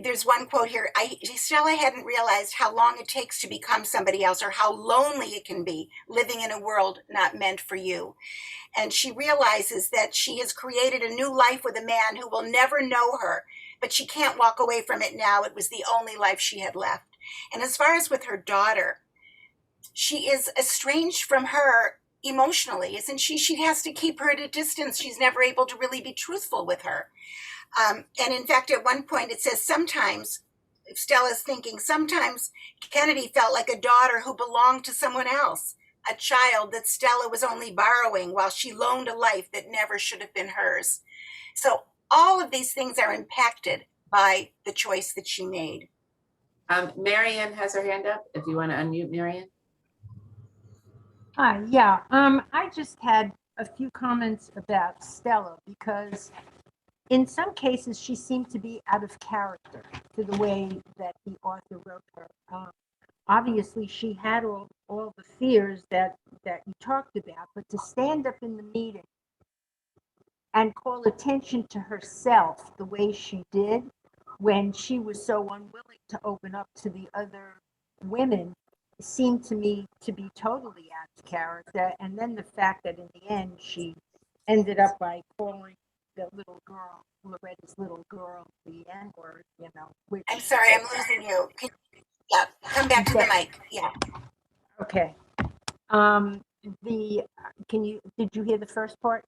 A: There's one quote here. Stella hadn't realized how long it takes to become somebody else, or how lonely it can be living in a world not meant for you. And she realizes that she has created a new life with a man who will never know her, but she can't walk away from it now. It was the only life she had left. And as far as with her daughter, she is estranged from her emotionally, isn't she? She has to keep her at a distance. She's never able to really be truthful with her. And in fact, at one point it says sometimes, Stella's thinking, sometimes Kennedy felt like a daughter who belonged to someone else, a child that Stella was only borrowing while she loaned a life that never should have been hers. So all of these things are impacted by the choice that she made.
B: Marion has her hand up. If you want to unmute Marion.
K: Hi, yeah. I just had a few comments about Stella because in some cases she seemed to be out of character to the way that the author wrote her. Obviously, she had all the fears that you talked about, but to stand up in the meeting and call attention to herself the way she did when she was so unwilling to open up to the other women seemed to me to be totally out of character. And then the fact that in the end she ended up by calling the little girl, Loretta's little girl, the N-word, you know. Which,
A: I'm sorry, I'm losing you. Yeah, come back to the mic. Yeah.
K: okay. Did you hear the first part?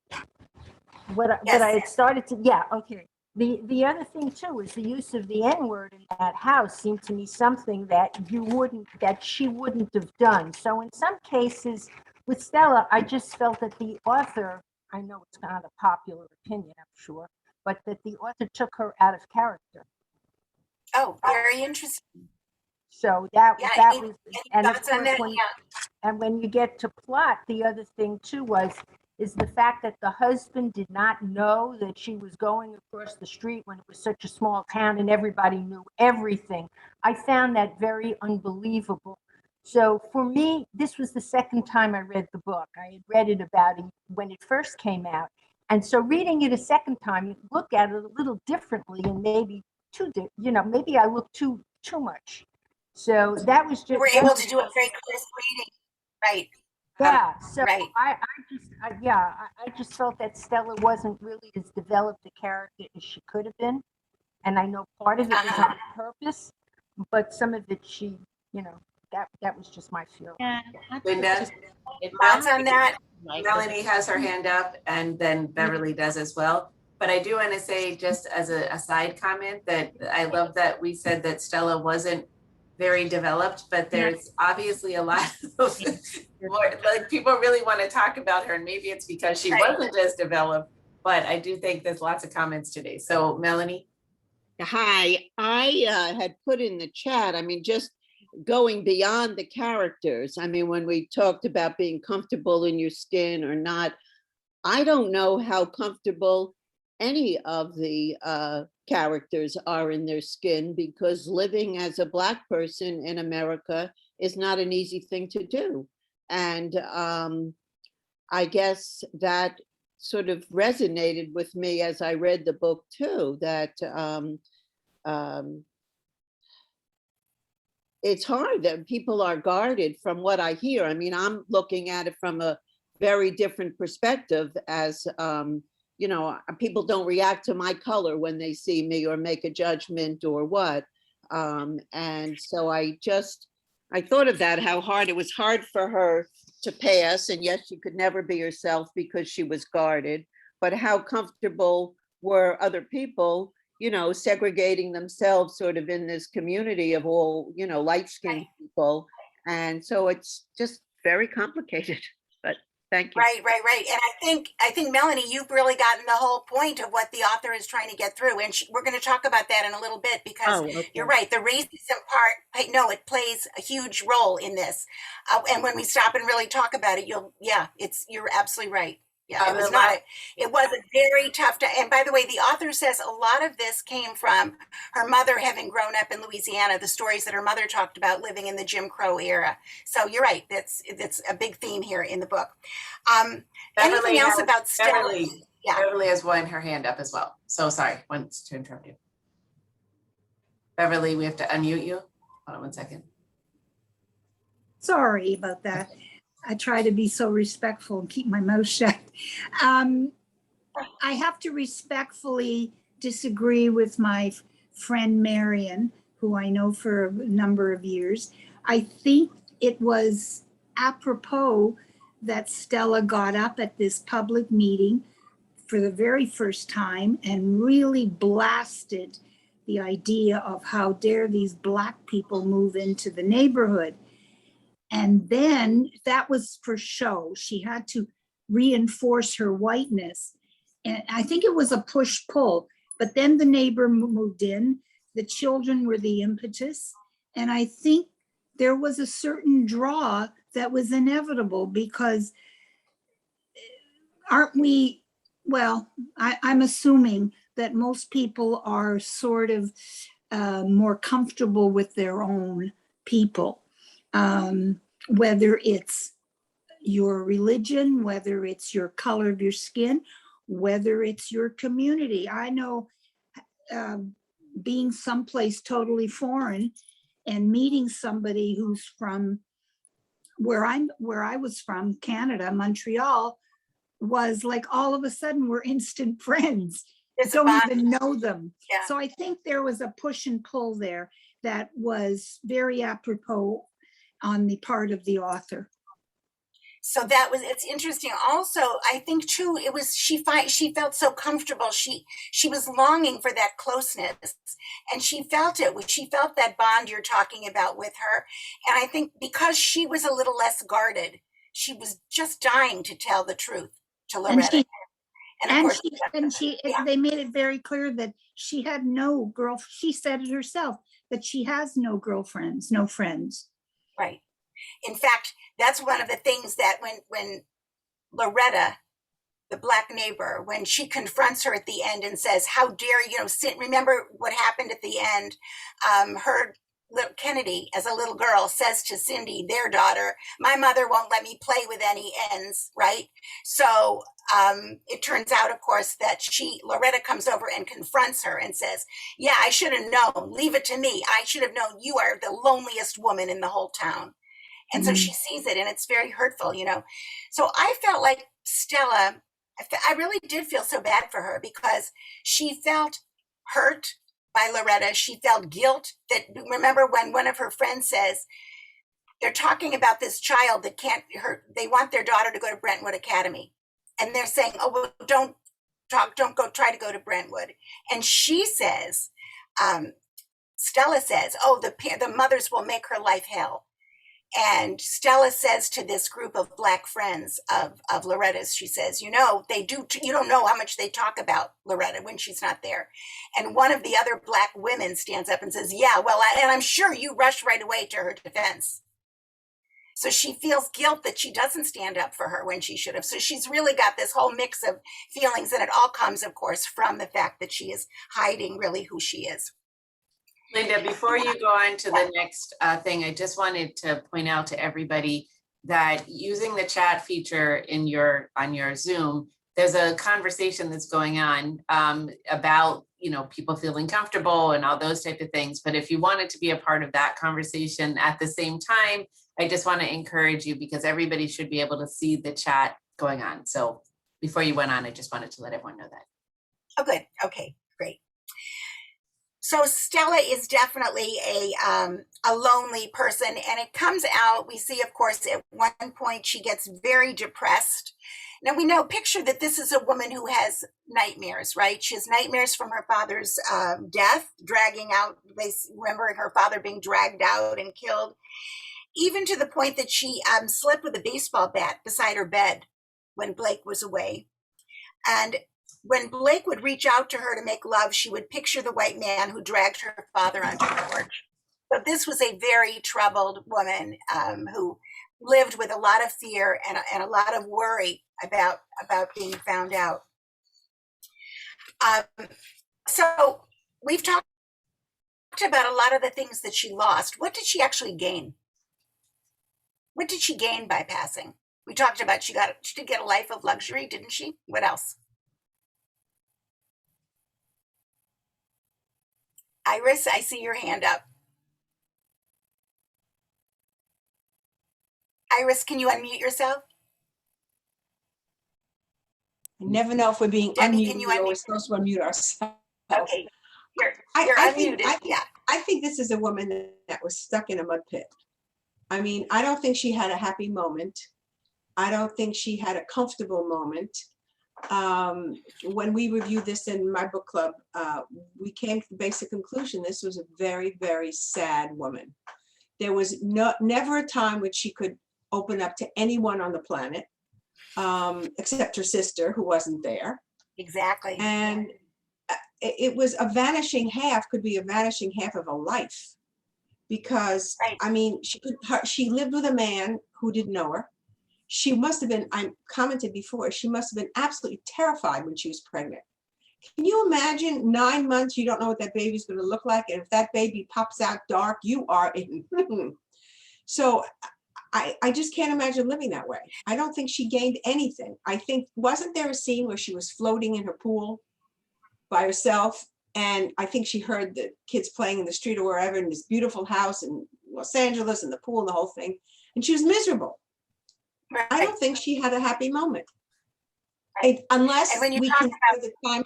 K: What I
A: Yes.
K: had started to, yeah, okay. The other thing too is the use of the N-word in that house seemed to me something that she wouldn't have done. So in some cases with Stella, I just felt that the author, I know it's not a popular opinion, I'm sure, but that the author took her out of character.
A: Oh, very interesting.
K: So that
A: Yeah,
K: was,
A: any
K: and of
A: thoughts on
K: course,
A: that? Yeah.
K: when you get to plot, the other thing too is the fact that the husband did not know that she was going across the street when it was such a small town and everybody knew everything. I found that very unbelievable. So for me, this was the second time I read the book. I had read it about when it first came out. And so reading it a second time, you look at it a little differently and maybe maybe I look too much. So that was just.
A: You were able to do a very close reading. Right.
K: Yeah, so
A: right.
K: I just felt that Stella wasn't really as developed a character as she could have been. And I know part of it was on purpose, but some of it she, That was just my feeling.
G: Yeah, I think
B: Linda?
G: just-
A: Thoughts on that?
B: Melanie has her hand up and then Beverly does as well. But I do want to say, just as a side comment, that I love that we said that Stella wasn't very developed, but there's obviously a lot of more, like, people really want to talk about her, and maybe it's because she wasn't as developed, but I do think there's lots of comments today. So Melanie?
L: Hi, I had put in the chat, I mean, just going beyond the characters. I mean, when we talked about being comfortable in your skin or not, I don't know how comfortable any of the characters are in their skin, because living as a Black person in America is not an easy thing to do. And I guess that sort of resonated with me as I read the book too, that it's hard that people are guarded from what I hear. I mean, I'm looking at it from a very different perspective as, you know, people don't react to my color when they see me or make a judgment or what. And so I thought of that, how hard it was hard for her to pass, and yet she could never be herself because she was guarded, but how comfortable were other people, you know, segregating themselves sort of in this community of all, you know, light-skinned people. And so it's just very complicated, but thank you.
A: Right. And I think Melanie, you've really gotten the whole point of what the author is trying to get through. And we're going to talk about that in a little bit, because you're right. The racism part, no, it plays a huge role in this. And when we stop and really talk about it, you're absolutely right. Yeah, it was a very tough time. And by the way, the author says a lot of this came from her mother having grown up in Louisiana, the stories that her mother talked about living in the Jim Crow era. So you're right. That's a big theme here in the book. Anything else about Stella?
B: Beverly has her hand up as well. So sorry, wants to interrupt you. Beverly, we have to unmute you. Hold on 1 second.
F: Sorry about that. I try to be so respectful and keep my mouth shut. I have to respectfully disagree with my friend Marion, who I know for a number of years. I think it was apropos that Stella got up at this public meeting for the very first time and really blasted the idea of how dare these Black people move into the neighborhood. And then that was for show. She had to reinforce her whiteness. And I think it was a push-pull, but then the neighbor moved in. The children were the impetus. And I think there was a certain draw that was inevitable, because aren't we, well, I'm assuming that most people are sort of more comfortable with their own people. Whether it's your religion, whether it's your color of your skin, whether it's your community. I know being someplace totally foreign and meeting somebody who's from where I was from, Canada, Montreal, was like all of a sudden we're instant friends. Don't even know them.
A: Yeah.
F: So I think there was a push and pull there that was very apropos on the part of the author.
A: So it's interesting. Also, I think too, it was, she felt so comfortable. She was longing for that closeness, and she felt it. She felt that bond you're talking about with her. And I think because she was a little less guarded, she was just dying to tell the truth to Loretta.
F: They made it very clear that she had no she said it herself, that she has no girlfriends, no friends.
A: Right. In fact, that's one of the things that when Loretta, the Black neighbor, when she confronts her at the end and says, how dare you, remember what happened at the end, her little Kennedy, as a little girl, says to Cindy, their daughter, my mother won't let me play with any ends, right? So it turns out, of course, that Loretta comes over and confronts her and says, yeah, I should have known, leave it to me. I should have known you are the loneliest woman in the whole town. And so she sees it, and it's very hurtful, So I felt like Stella, I really did feel so bad for her, because she felt hurt by Loretta. She felt guilt. That, remember when one of her friends says, they're talking about this child that can't they want their daughter to go to Brentwood Academy. And they're saying, oh, well, don't go try to go to Brentwood. And she says, Stella says, oh, the mothers will make her life hell. And Stella says to this group of Black friends of Loretta's, she says, you know, they do, you don't know how much they talk about Loretta when she's not there. And one of the other Black women stands up and says, yeah, well, and I'm sure you rush right away to her defense. So she feels guilt that she doesn't stand up for her when she should have. So she's really got this whole mix of feelings, and it all comes, of course, from the fact that she is hiding really who she is.
B: Lynda, before you go on to the next thing, I just wanted to point out to everybody that using the chat feature on your Zoom, there's a conversation that's going on about, you know, people feeling comfortable and all those type of things. But if you wanted to be a part of that conversation at the same time, I just want to encourage you, because everybody should be able to see the chat going on. So before you went on, I just wanted to let everyone know that.
A: Oh, good. Okay, great. So Stella is definitely a lonely person, and it comes out, we see, of course, at one point she gets very depressed. Now we know, picture that this is a woman who has nightmares, right? She has nightmares from her father's death, dragging out, remembering her father being dragged out and killed, even to the point that she slept with a baseball bat beside her bed when Blake was away. And when Blake would reach out to her to make love, she would picture the white man who dragged her father onto the porch. But this was a very troubled woman who lived with a lot of fear and a lot of worry about being found out. So we've talked about a lot of the things that she lost. What did she actually gain? What did she gain by passing? We talked about she did get a life of luxury, didn't she? What else? Iris, I see your hand up. Iris, can you unmute yourself?
I: I never know if we're being
A: Debbie, can you
I: unmuted or we're
A: unmute?
I: supposed to unmute ourselves.
A: Okay, you're
I: I
A: unmuted.
I: think, I think this is a woman that was stuck in a mud pit. I mean, I don't think she had a happy moment. I don't think she had a comfortable moment. When we reviewed this in my book club, we came to the basic conclusion this was a very, very sad woman. There was never a time when she could open up to anyone on the planet, except her sister, who wasn't there.
A: Exactly.
I: And it was a vanishing half, could be a vanishing half of a life. Because,
A: right.
I: I mean, she lived with a man who didn't know her. She must have been, I commented before, she must have been absolutely terrified when she was pregnant. Can you imagine 9 months, you don't know what that baby's going to look like, and if that baby pops out dark, you are in. So I just can't imagine living that way. I don't think she gained anything. I think, wasn't there a scene where she was floating in her pool by herself? And I think she heard the kids playing in the street or wherever in this beautiful house in Los Angeles and the pool and the whole thing. And she was miserable.
A: Right.
I: I don't think she had a happy moment. Right. Unless we consider the time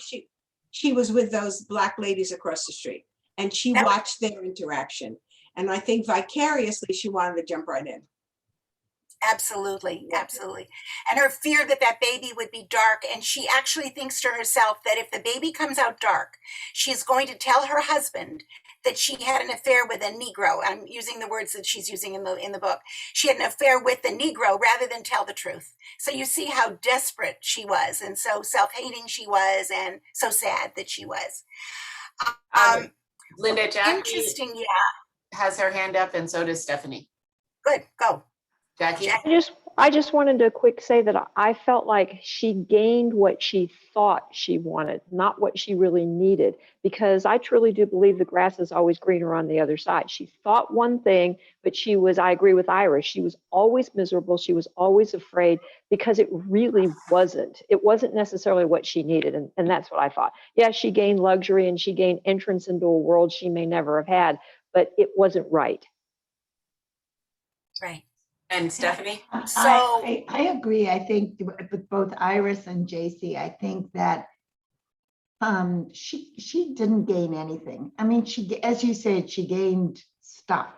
I: she was with those Black ladies across the street and she watched their interaction. And I think vicariously she wanted to jump right in.
A: Absolutely, absolutely. And her fear that that baby would be dark. And she actually thinks to herself that if the baby comes out dark, she's going to tell her husband that she had an affair with a Negro. I'm using the words that she's using in the book. She had an affair with the Negro rather than tell the truth. So you see how desperate she was, and so self-hating she was, and so sad that she was.
B: Lynda, Jackie
A: interesting,
B: has her hand up, and so does Stephanie.
A: Good, go.
B: Jackie?
D: I just wanted to quick say that I felt like she gained what she thought she wanted, not what she really needed, because I truly do believe the grass is always greener on the other side. She thought one thing, but she was, I agree with Iris, she was always miserable. She was always afraid because it really wasn't. It wasn't necessarily what she needed. And that's what I thought. Yeah, she gained luxury and she gained entrance into a world she may never have had, but it wasn't right.
A: Right.
B: And Stephanie?
E: So I agree. I think with both Iris and JC, I think that she didn't gain anything. I mean, as you said, she gained stuff.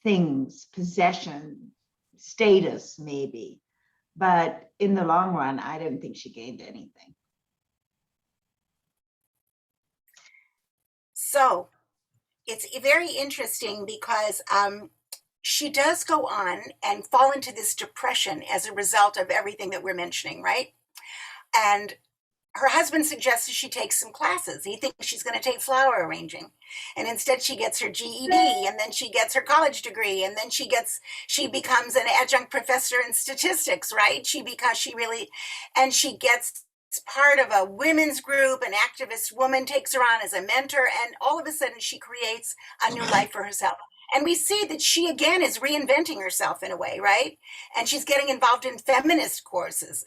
E: things, possession, status, maybe. But in the long run, I don't think she gained anything.
A: So it's very interesting because she does go on and fall into this depression as a result of everything that we're mentioning, right? And her husband suggests that she takes some classes. He thinks she's going to take flower arranging. And instead she gets her GED, and then she gets her college degree, and then she becomes an adjunct professor in statistics, right? She gets part of a women's group, an activist woman takes her on as a mentor, and all of a sudden she creates a new life for herself. And we see that she again is reinventing herself in a way, right? And she's getting involved in feminist causes.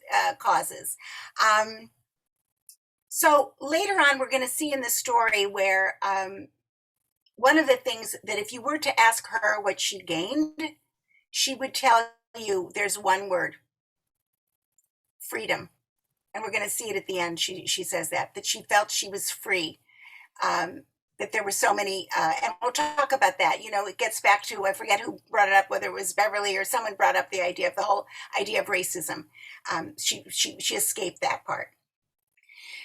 A: So later on, we're going to see in the story where one of the things that if you were to ask her what she gained, she would tell you there's one word: freedom. And we're going to see it at the end. She says that she felt she was free, that there were so many, and we'll talk about that. You know, it gets back to, I forget who brought it up, whether it was Beverly or someone brought up the whole idea of racism. She escaped that part.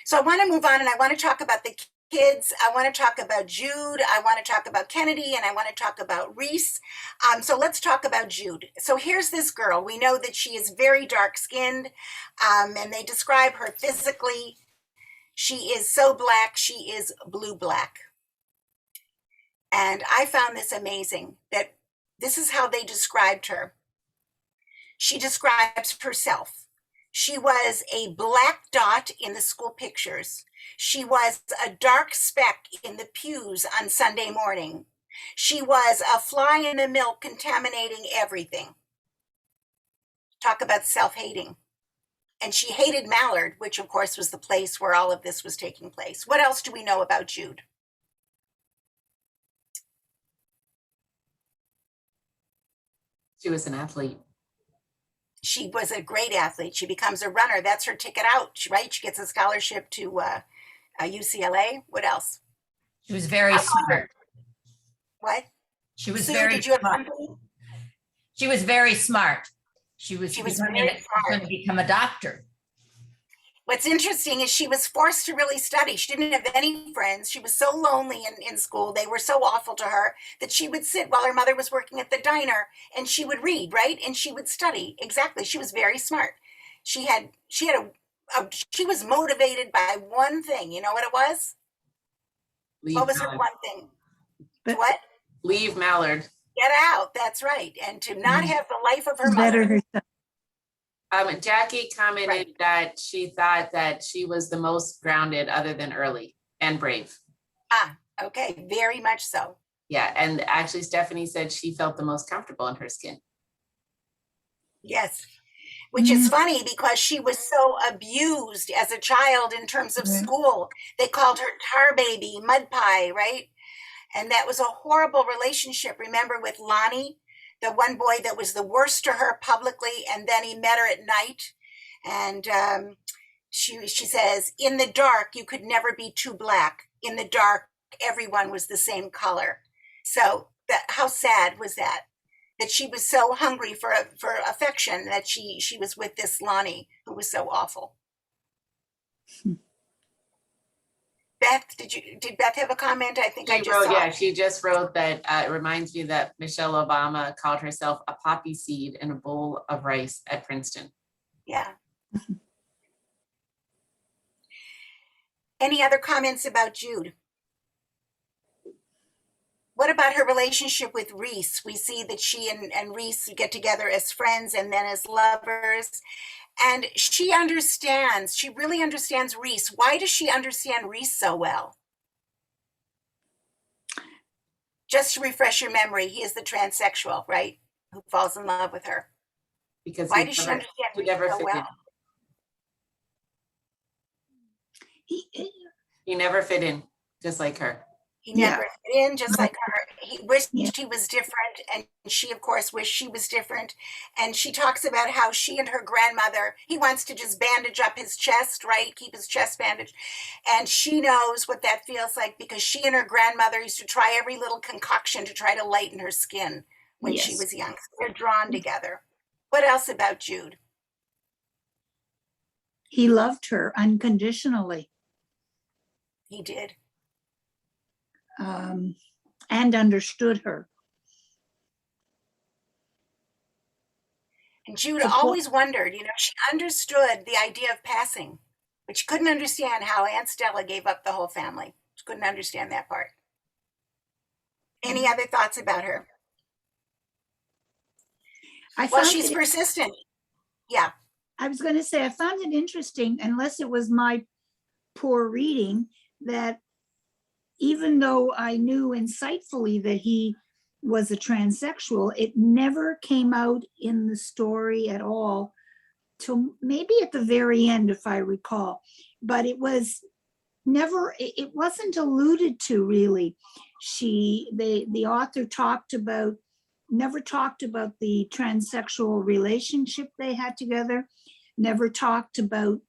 A: So I want to move on, and I want to talk about the kids. I want to talk about Jude. I want to talk about Kennedy, and I want to talk about Reese. So let's talk about Jude. So here's this girl. We know that she is very dark-skinned, and they describe her physically. She is so black, she is blue-black. And I found this amazing, that this is how they described her. She describes herself. She was a black dot in the school pictures. She was a dark speck in the pews on Sunday morning. She was a fly in the milk contaminating everything. Talk about self-hating. And she hated Mallard, which of course was the place where all of this was taking place. What else do we know about Jude?
B: She was an athlete.
A: She was a great athlete. She becomes a runner. That's her ticket out, right? She gets a scholarship to UCLA. What else?
M: She was very smart.
A: What?
M: She was
A: Sue,
M: very
A: did you have
M: smart.
A: something?
M: She was very smart. She was
A: very
M: going to become a doctor.
A: What's interesting is she was forced to really study. She didn't have any friends. She was so lonely in school. They were so awful to her that she would sit while her mother was working at the diner and she would read, right? And she would study. Exactly. She was very smart. She was motivated by one thing. You know what it was? What was her one thing? What?
B: Leave Mallard.
A: Get out. That's right. And to not have the life of her mother.
F: Better
B: Jackie commented that she thought that she was the most grounded other than Early and brave.
A: Okay. Very much so.
B: Yeah. And actually Stephanie said she felt the most comfortable in her skin.
A: Yes. Which is funny because she was so abused as a child in terms of school. They called her tar baby, mud pie, right? And that was a horrible relationship. Remember with Lonnie, the one boy that was the worst to her publicly, and then he met her at night. And she says, in the dark, you could never be too black. In the dark, everyone was the same color. So how sad was that? That she was so hungry for affection that she was with this Lonnie who was so awful. Beth, did Beth have a comment? I think I just saw.
B: She just wrote that it reminds me that Michelle Obama called herself a poppy seed in a bowl of rice at Princeton.
A: Yeah. Any other comments about Jude? What about her relationship with Reese? We see that she and Reese get together as friends and then as lovers. And she really understands Reese. Why does she understand Reese so well? Just to refresh your memory, he is the transsexual, right? Who falls in love with her.
B: Because
A: why does she understand Reese so well?
B: He never fit in, just like her.
A: He never fit in, just like her. He wished he was different, and she, of course, wished she was different. And she talks about how she and her grandmother, he wants to just bandage up his chest, right? Keep his chest bandaged. And she knows what that feels like because she and her grandmother used to try every little concoction to try to lighten her skin when she
F: Yes.
A: was young. So they're drawn together. What else about Jude?
F: He loved her unconditionally,
A: He did.
F: and understood her.
A: And Jude
F: Support-
A: always wondered, she understood the idea of passing, but she couldn't understand how Aunt Stella gave up the whole family. She couldn't understand that part. Any other thoughts about her? Well, she's persistent. Yeah.
F: I was going to say, I found it interesting, unless it was my poor reading, that even though I knew insightfully that he was a transsexual, it never came out in the story at all till maybe at the very end, if I recall. But it was never, it wasn't alluded to really. The author never talked about the transsexual relationship they had together, never talked about,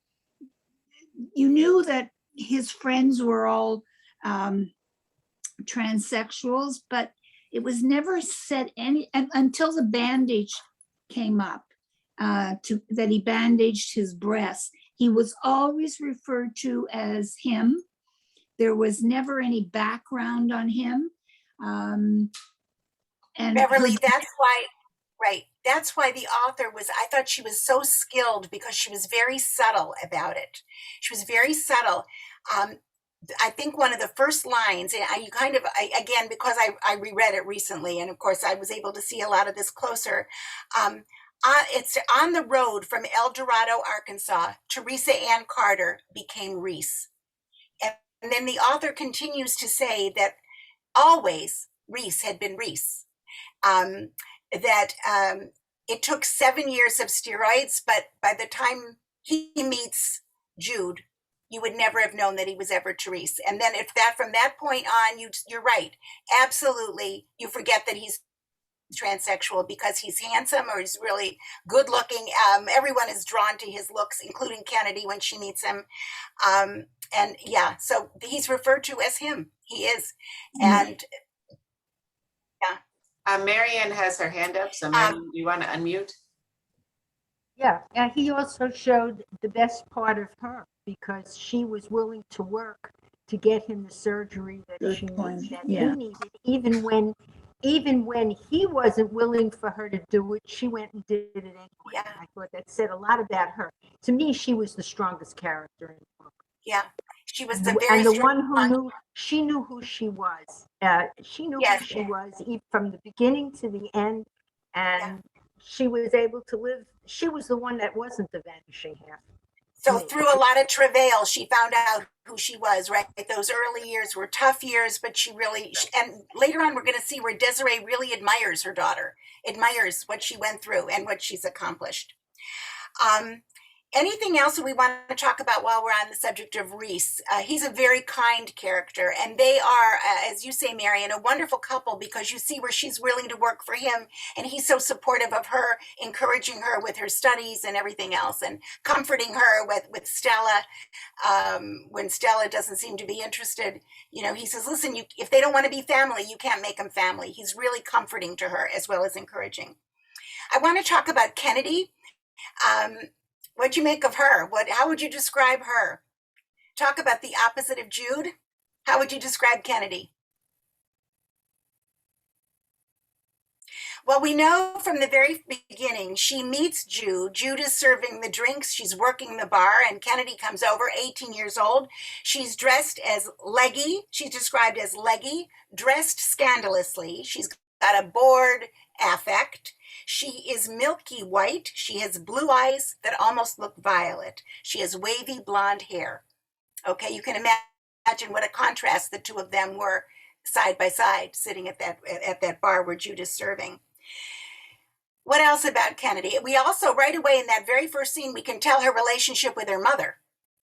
F: you knew that his friends were all transsexuals, but it was never said until the bandage came up, that he bandaged his breast. He was always referred to as him. There was never any background on him. And
A: Beverly, that's why, right. That's why the author I thought she was so skilled because she was very subtle about it. She was very subtle. I think one of the first lines, and again, because I reread it recently, and of course I was able to see a lot of this closer. It's on the road from El Dorado, Arkansas. Teresa Ann Carter became Reese. And then the author continues to say that always Reese had been Reese. It took 7 years of steroids, but by the time he meets Jude, you would never have known that he was ever Therese. And then from that point on, you're right. Absolutely. You forget that he's transsexual because he's handsome or he's really good looking. Everyone is drawn to his looks, including Kennedy when she meets him. And yeah, so he's referred to as him. He is. And
B: Marianne has her hand up, so Marianne, do you want to unmute?
K: Yeah, and he also showed the best part of her because she was willing to work to get him the surgery that
F: Good
K: she
F: point.
K: needed,
F: Yeah.
K: he needed, even when he wasn't willing for her to do it, she went and did it anyway.
A: Yeah.
K: I thought that said a lot about her. To me, she was the strongest character in the book.
A: Yeah, she was
K: And the one who knew, she knew who she was. She knew
A: Yes.
K: who she was from the beginning to the end, and she was able to live. She was the one that wasn't the vanishing half.
A: So through a lot of travail, she found out who she was, right? Those early years were tough years, but and later on we're going to see where Desiree really admires her daughter, admires what she went through and what she's accomplished. Anything else that we want to talk about while we're on the subject of Reese? He's a very kind character, and they are, as you say, Marion, a wonderful couple because you see where she's willing to work for him, and he's so supportive of her, encouraging her with her studies and everything else, and comforting her with Stella. When Stella doesn't seem to be interested, he says, listen, if they don't want to be family, you can't make them family. He's really comforting to her as well as encouraging. I want to talk about Kennedy. What'd you make of her? How would you describe her? Talk about the opposite of Jude. How would you describe Kennedy? Well, we know from the very beginning, she meets Jude. Jude is serving the drinks. She's working the bar, and Kennedy comes over, 18 years old. She's dressed as leggy. She's described as leggy, dressed scandalously. She's got a bored affect. She is milky white. She has blue eyes that almost look violet. She has wavy blonde hair. Okay, you can imagine what a contrast the two of them were side by side, sitting at that bar where Jude is serving. What else about Kennedy? We also, right away in that very first scene, we can tell her relationship with her mother.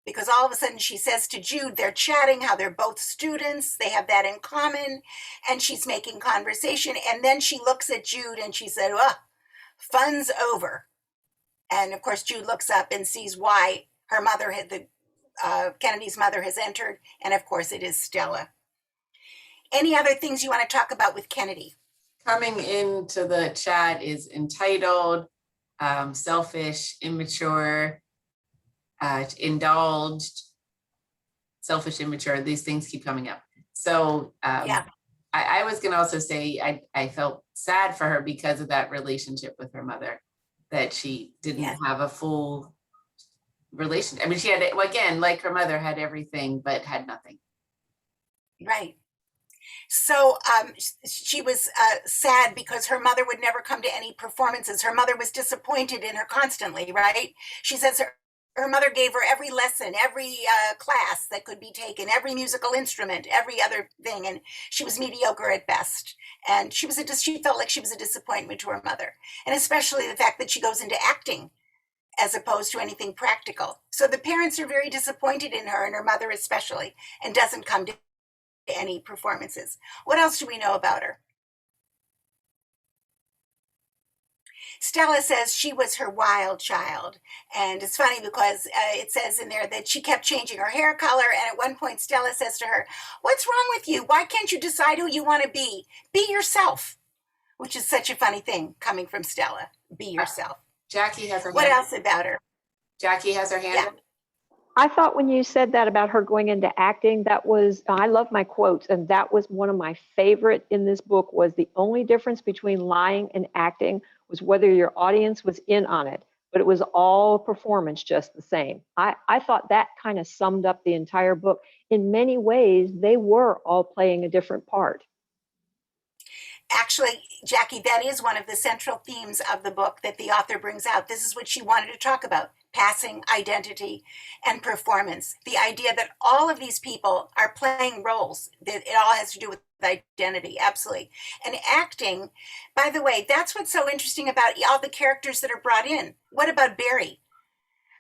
A: Because all of a sudden she says to Jude, they're chatting, how they're both students, they have that in common, and she's making conversation. And then she looks at Jude and she said, fun's over. And of course, Jude looks up and sees why her mother Kennedy's mother has entered. And of course, it is Stella. Any other things you want to talk about with Kennedy?
B: Coming into the chat is entitled, selfish, immature, indulged, selfish, immature. These things keep coming up. So
A: Yeah.
B: I was gonna also say I felt sad for her because of that relationship with her mother, that she didn't
A: Yes.
B: have a full relation. I mean, she had, again, like her mother, had everything, but had nothing.
A: Right. So she was sad because her mother would never come to any performances. Her mother was disappointed in her constantly, right? She says her mother gave her every lesson, every class that could be taken, every musical instrument, every other thing, and she was mediocre at best. And she felt like she was a disappointment to her mother, and especially the fact that she goes into acting as opposed to anything practical. So the parents are very disappointed in her, and her mother especially, and doesn't come to any performances. What else do we know about her? Stella says she was her wild child. And it's funny because it says in there that she kept changing her hair color. And at one point, Stella says to her, "What's wrong with you? Why can't you decide who you want to be? Be yourself," which is such a funny thing coming from Stella. Be yourself.
B: Jackie has her
A: What
B: hand.
A: else about her?
B: Jackie has her hand.
A: Yeah.
B: up.
D: I thought when you said that about her going into acting, that was, I love my quotes, and that was one of my favorite in this book. Was the only difference between lying and acting was whether your audience was in on it, but it was all performance just the same. I thought that kind of summed up the entire book. In many ways, they were all playing a different part.
A: Actually, Jackie, that is one of the central themes of the book that the author brings out. This is what she wanted to talk about: passing, identity, and performance. The idea that all of these people are playing roles, that it all has to do with identity, absolutely. And acting, by the way, that's what's so interesting about all the characters that are brought in. What about Barry,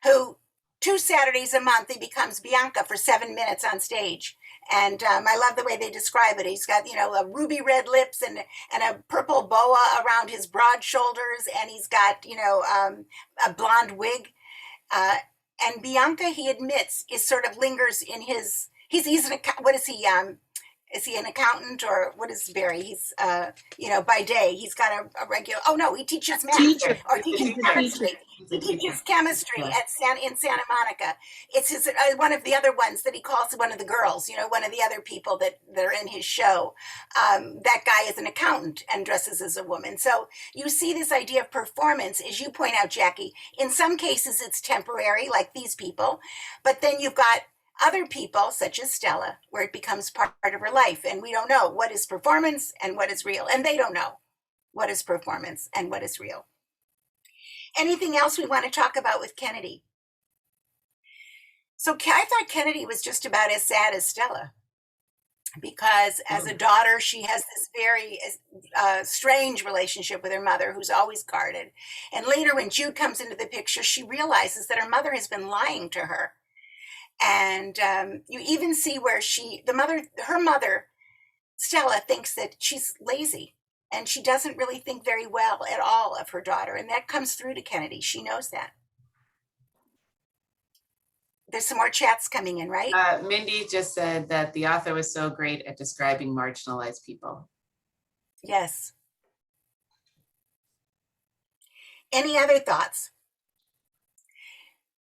A: who 2 Saturdays a month he becomes Bianca for 7 minutes on stage? And I love the way they describe it. He's got, a ruby red lips and a purple boa around his broad shoulders, and he's got, a blonde wig. And Bianca, he admits, is sort of lingers in his. He's an what is he? Is he an accountant, or what is Barry? He's by day he's got a regular. Oh no, he teaches math
I: Teacher.
A: or teaches
I: He's a
A: chemistry.
I: teacher.
A: He teaches chemistry
B: Yeah.
A: in Santa Monica. It's his one of the other ones that he calls one of the girls. One of the other people that are in his show. That guy is an accountant and dresses as a woman. So you see this idea of performance, as you point out, Jackie. In some cases, it's temporary, like these people, but then you've got other people, such as Stella, where it becomes part of her life, and we don't know what is performance and what is real, and they don't know what is performance and what is real. Anything else we want to talk about with Kennedy? So I thought Kennedy was just about as sad as Stella, because as a daughter, she has this very strange relationship with her mother, who's always guarded. And later, when Jude comes into the picture, she realizes that her mother has been lying to her. And you even see where her mother, Stella, thinks that she's lazy, and she doesn't really think very well at all of her daughter. And that comes through to Kennedy. She knows that. There's some more chats coming in, right?
B: Mindy just said that the author was so great at describing marginalized people.
A: Yes. Any other thoughts?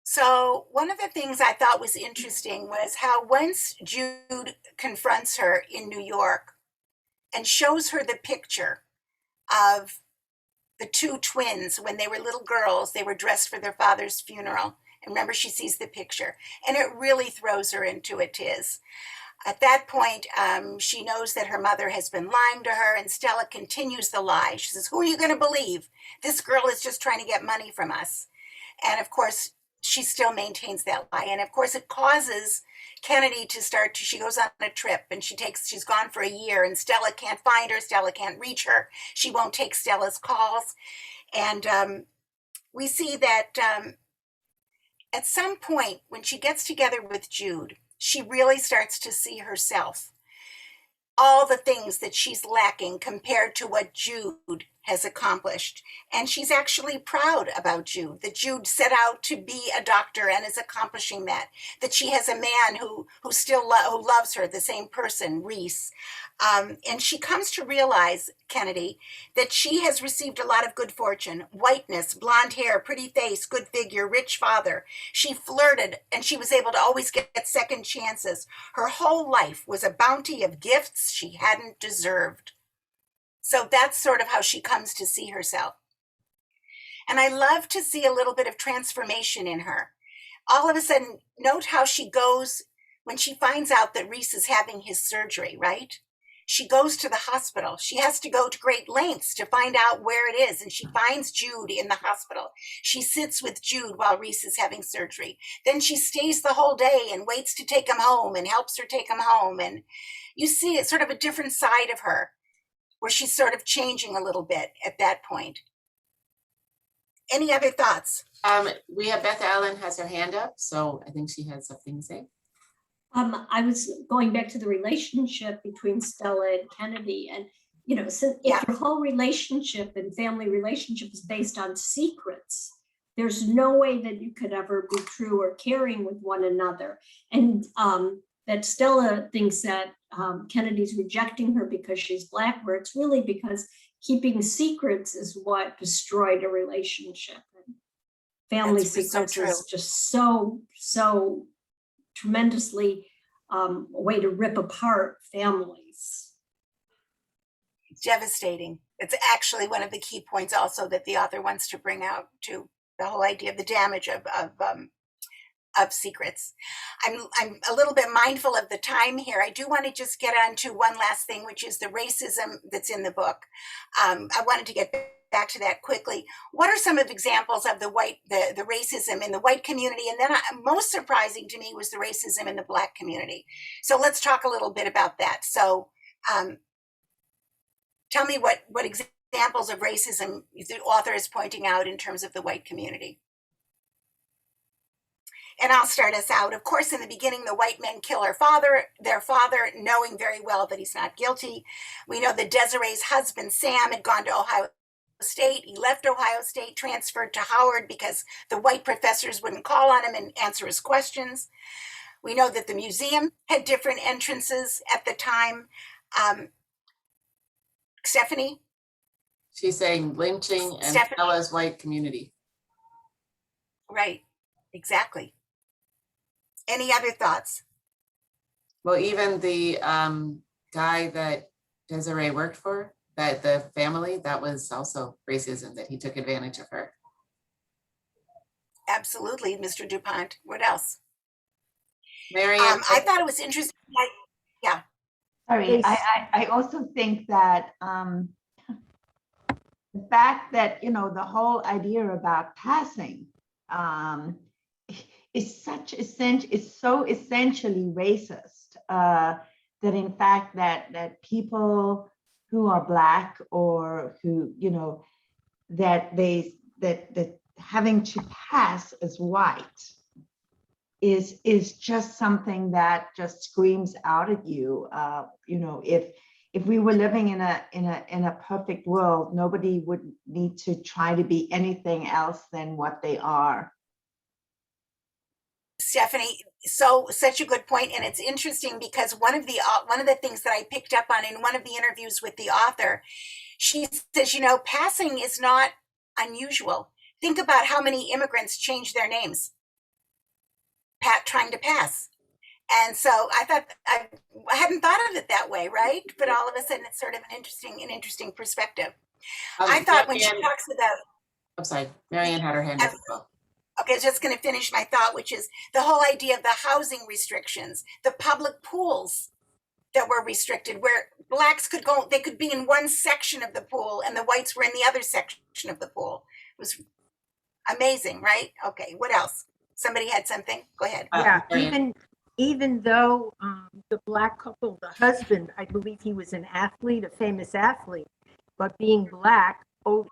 A: So one of the things I thought was interesting was how once Jude confronts her in New York and shows her the picture of the 2 twins when they were little girls, they were dressed for their father's funeral. And remember, she sees the picture, and it really throws her into a tiz. At that point, she knows that her mother has been lying to her, and Stella continues the lie. She says, "Who are you going to believe? This girl is just trying to get money from us." And of course, she still maintains that lie. And of course, it causes Kennedy she goes on a trip, and she's gone for a year, and Stella can't find her. Stella can't reach her. She won't take Stella's calls. And we see that at some point, when she gets together with Jude, she really starts to see herself, all the things that she's lacking compared to what Jude has accomplished. And she's actually proud about Jude, that Jude set out to be a doctor and is accomplishing that, that she has a man who still who loves her, the same person, Reese. And she comes to realize, Kennedy, that she has received a lot of good fortune, whiteness, blonde hair, pretty face, good figure, rich father. She flirted and she was able to always get second chances. Her whole life was a bounty of gifts she hadn't deserved. So that's sort of how she comes to see herself. And I love to see a little bit of transformation in her. All of a sudden, note how she goes when she finds out that Reese is having his surgery, right? She goes to the hospital. She has to go to great lengths to find out where it is. And she finds Jude in the hospital. She sits with Jude while Reese is having surgery. Then she stays the whole day and waits to take him home and helps her take him home. And you see it's sort of a different side of her, where she's sort of changing a little bit at that point. Any other thoughts?
B: We have Beth Allen has her hand up, so I think she has something to say.
C: I was going back to the relationship between Stella and Kennedy, and so if your whole relationship and family relationship is based on secrets, there's no way that you could ever be true or caring with one another. And that Stella thinks that Kennedy's rejecting her because she's Black, where it's really because keeping secrets is what destroyed a relationship. And family secrets is just so tremendously a way to rip apart families.
A: It's devastating. It's actually one of the key points also that the author wants to bring out to the whole idea of the damage of secrets. I'm a little bit mindful of the time here. I do want to just get on to one last thing, which is the racism that's in the book. I wanted to get back to that quickly. What are some of examples of the racism in the white community? And then most surprising to me was the racism in the Black community. So let's talk a little bit about that. So tell me what examples of racism the author is pointing out in terms of the white community. And I'll start us out. Of course, in the beginning, the white men kill their father, knowing very well that he's not guilty. We know that Desiree's husband, Sam, had gone to Ohio State. He left Ohio State, transferred to Howard because the white professors wouldn't call on him and answer his questions. We know that the museum had different entrances at the time. Stephanie?
B: She's saying lynching and Stella's white community.
A: Right, exactly. Any other thoughts?
B: Well, even the guy that Desiree worked for, that the family, that was also racism, that he took advantage of her.
A: Absolutely, Mr. DuPont. What else?
B: Marianne.
A: I thought it was interesting. Yeah.
E: Sorry, I also think that the fact that, the whole idea about passing is so essentially racist that in fact that people who are Black or who, that having to pass as white is just something that just screams out at you. If we were living in a perfect world, nobody would need to try to be anything else than what they are.
A: Stephanie, such a good point, and it's interesting because one of the things that I picked up on in one of the interviews with the author, she says, passing is not unusual. Think about how many immigrants change their names, trying to pass. And so I thought I hadn't thought of it that way, right? But all of a sudden, it's sort of an interesting perspective. I thought when she talks about,
B: I'm sorry, Marianne had her hand up as well.
A: Okay, I was just going to finish my thought, which is the whole idea of the housing restrictions, the public pools that were restricted, where Blacks could go, they could be in one section of the pool and the whites were in the other section of the pool. It was amazing, right? Okay, what else? Somebody had something? Go ahead.
K: Yeah, even though the Black couple, the husband, I believe he was an athlete, a famous athlete, but being Black,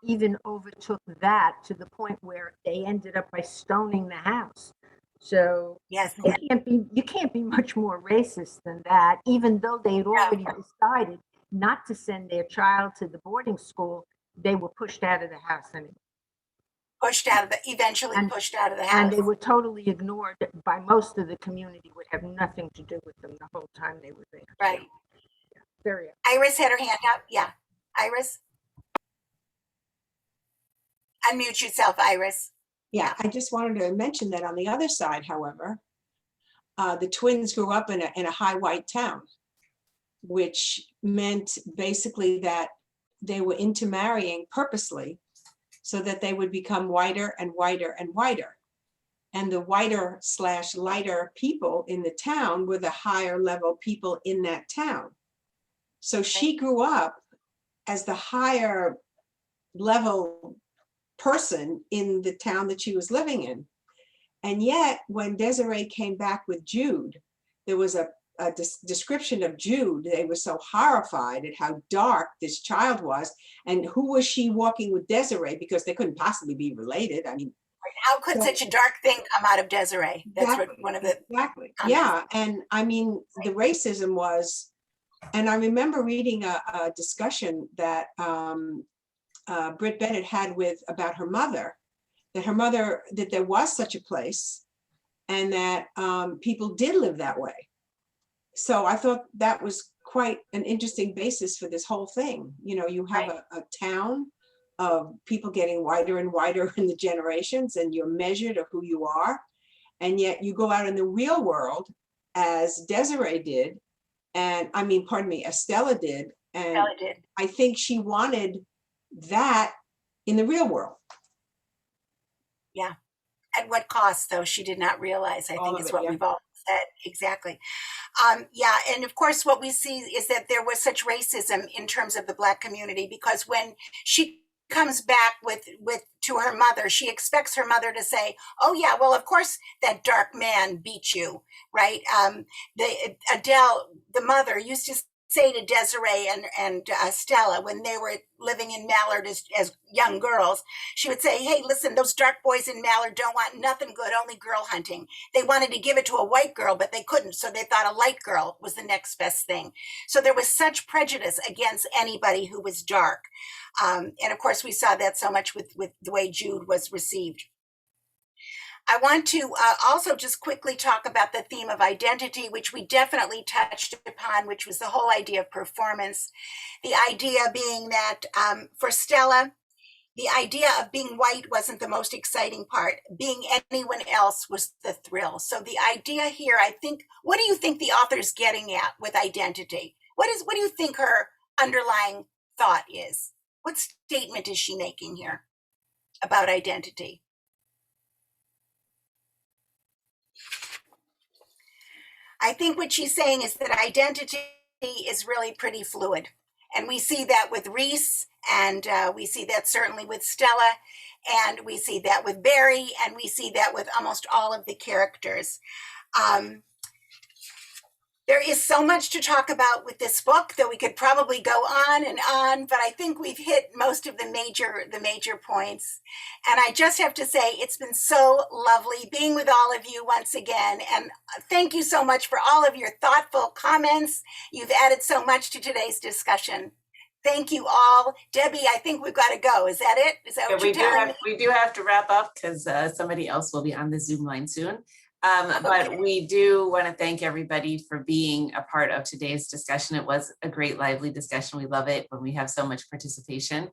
K: even overtook that to the point where they ended up by stoning the house. So
A: yes,
K: you can't be much more racist than that, even though they had already decided not to send their child to the boarding school they were pushed out of the house anyway.
A: Eventually
K: And-
A: pushed out of the
K: And
A: house.
K: they were totally ignored by most of the community, would have nothing to do with them the whole time they were there.
A: Right.
K: Very.
A: Iris had her hand up. Yeah. Iris? Unmute yourself, Iris.
I: Yeah, I just wanted to mention that on the other side, however, the twins grew up in a high white town, which meant basically that they were intermarrying purposely so that they would become whiter and whiter and whiter. And the whiter / lighter people in the town were the higher level people in that town. So she grew up as the higher level person in the town that she was living in. And yet when Desiree came back with Jude, there was a description of Jude. They were so horrified at how dark this child was. And who was she walking with Desiree? Because they couldn't possibly be related. I mean,
A: How could such a dark thing come out of Desiree? That's
I: Exactly,
A: what one of the
I: exactly.
A: comments.
I: Yeah, and I mean, the racism was, and I remember reading a discussion that Britt Bennett had about her mother, that there was such a place and that people did live that way. So I thought that was quite an interesting basis for this whole thing. You know, you have a town of people getting whiter and whiter in the generations, and you're measured of who you are. And yet you go out in the real world, as Desiree did, and I mean, pardon me, Estella did. And
A: Estella did.
I: I think she wanted that in the real world.
A: Yeah. At what cost, though, she did not realize, I
I: All
A: think
I: of
A: is
I: it,
A: what
I: yeah.
A: we've all said. Exactly. Yeah. And of course, what we see is that there was such racism in terms of the Black community, because when she comes back to her mother, she expects her mother to say, oh yeah, well, of course that dark man beat you, right? Adele, the mother, used to say to Desiree and Stella, when they were living in Mallard as young girls, she would say, hey, listen, those dark boys in Mallard don't want nothing good, only girl hunting. They wanted to give it to a white girl, but they couldn't, so they thought a light girl was the next best thing. So there was such prejudice against anybody who was dark. And of course, we saw that so much with the way Jude was received. I want to also just quickly talk about the theme of identity, which we definitely touched upon, which was the whole idea of performance. The idea being that for Stella, the idea of being white wasn't the most exciting part. Being anyone else was the thrill. So the idea here, I think, what do you think the author's getting at with identity? What do you think her underlying thought is? What statement is she making here about identity? I think what she's saying is that identity is really pretty fluid. And we see that with Reese, and we see that certainly with Stella, and we see that with Barry, and we see that with almost all of the characters. There is so much to talk about with this book that we could probably go on and on, but I think we've hit most of the major points. And I just have to say, it's been so lovely being with all of you once again. And thank you so much for all of your thoughtful comments. You've added so much to today's discussion. Thank you all. Debbie, I think we've got to go. Is that it? Is that what you're telling me?
B: We do have to wrap up because somebody else will be on the Zoom line soon. But we do want to thank everybody for being a part of today's discussion. It was a great, lively discussion. We love it when we have so much participation.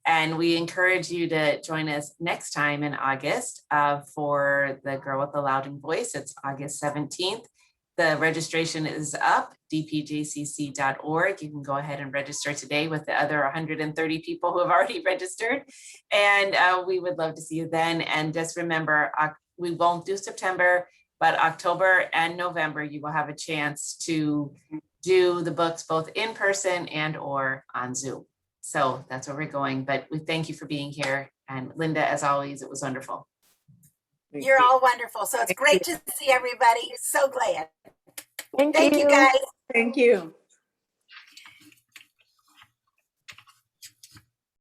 B: And we encourage you to join us next time in August for The Girl with the Louding Voice. It's August 17th. The registration is up, dpjcc.org. You can go ahead and register today with the other 130 people who have already registered. And we would love to see you then. And just remember, we won't do September, but October and November, you will have a chance to do the books both in person and or on Zoom. So that's where we're going, but we thank you for being here. And Lynda, as always, it was wonderful.
A: You're all wonderful. So it's great to see everybody. So glad.
D: Thank
A: Thank you, guys.
L: Thank you.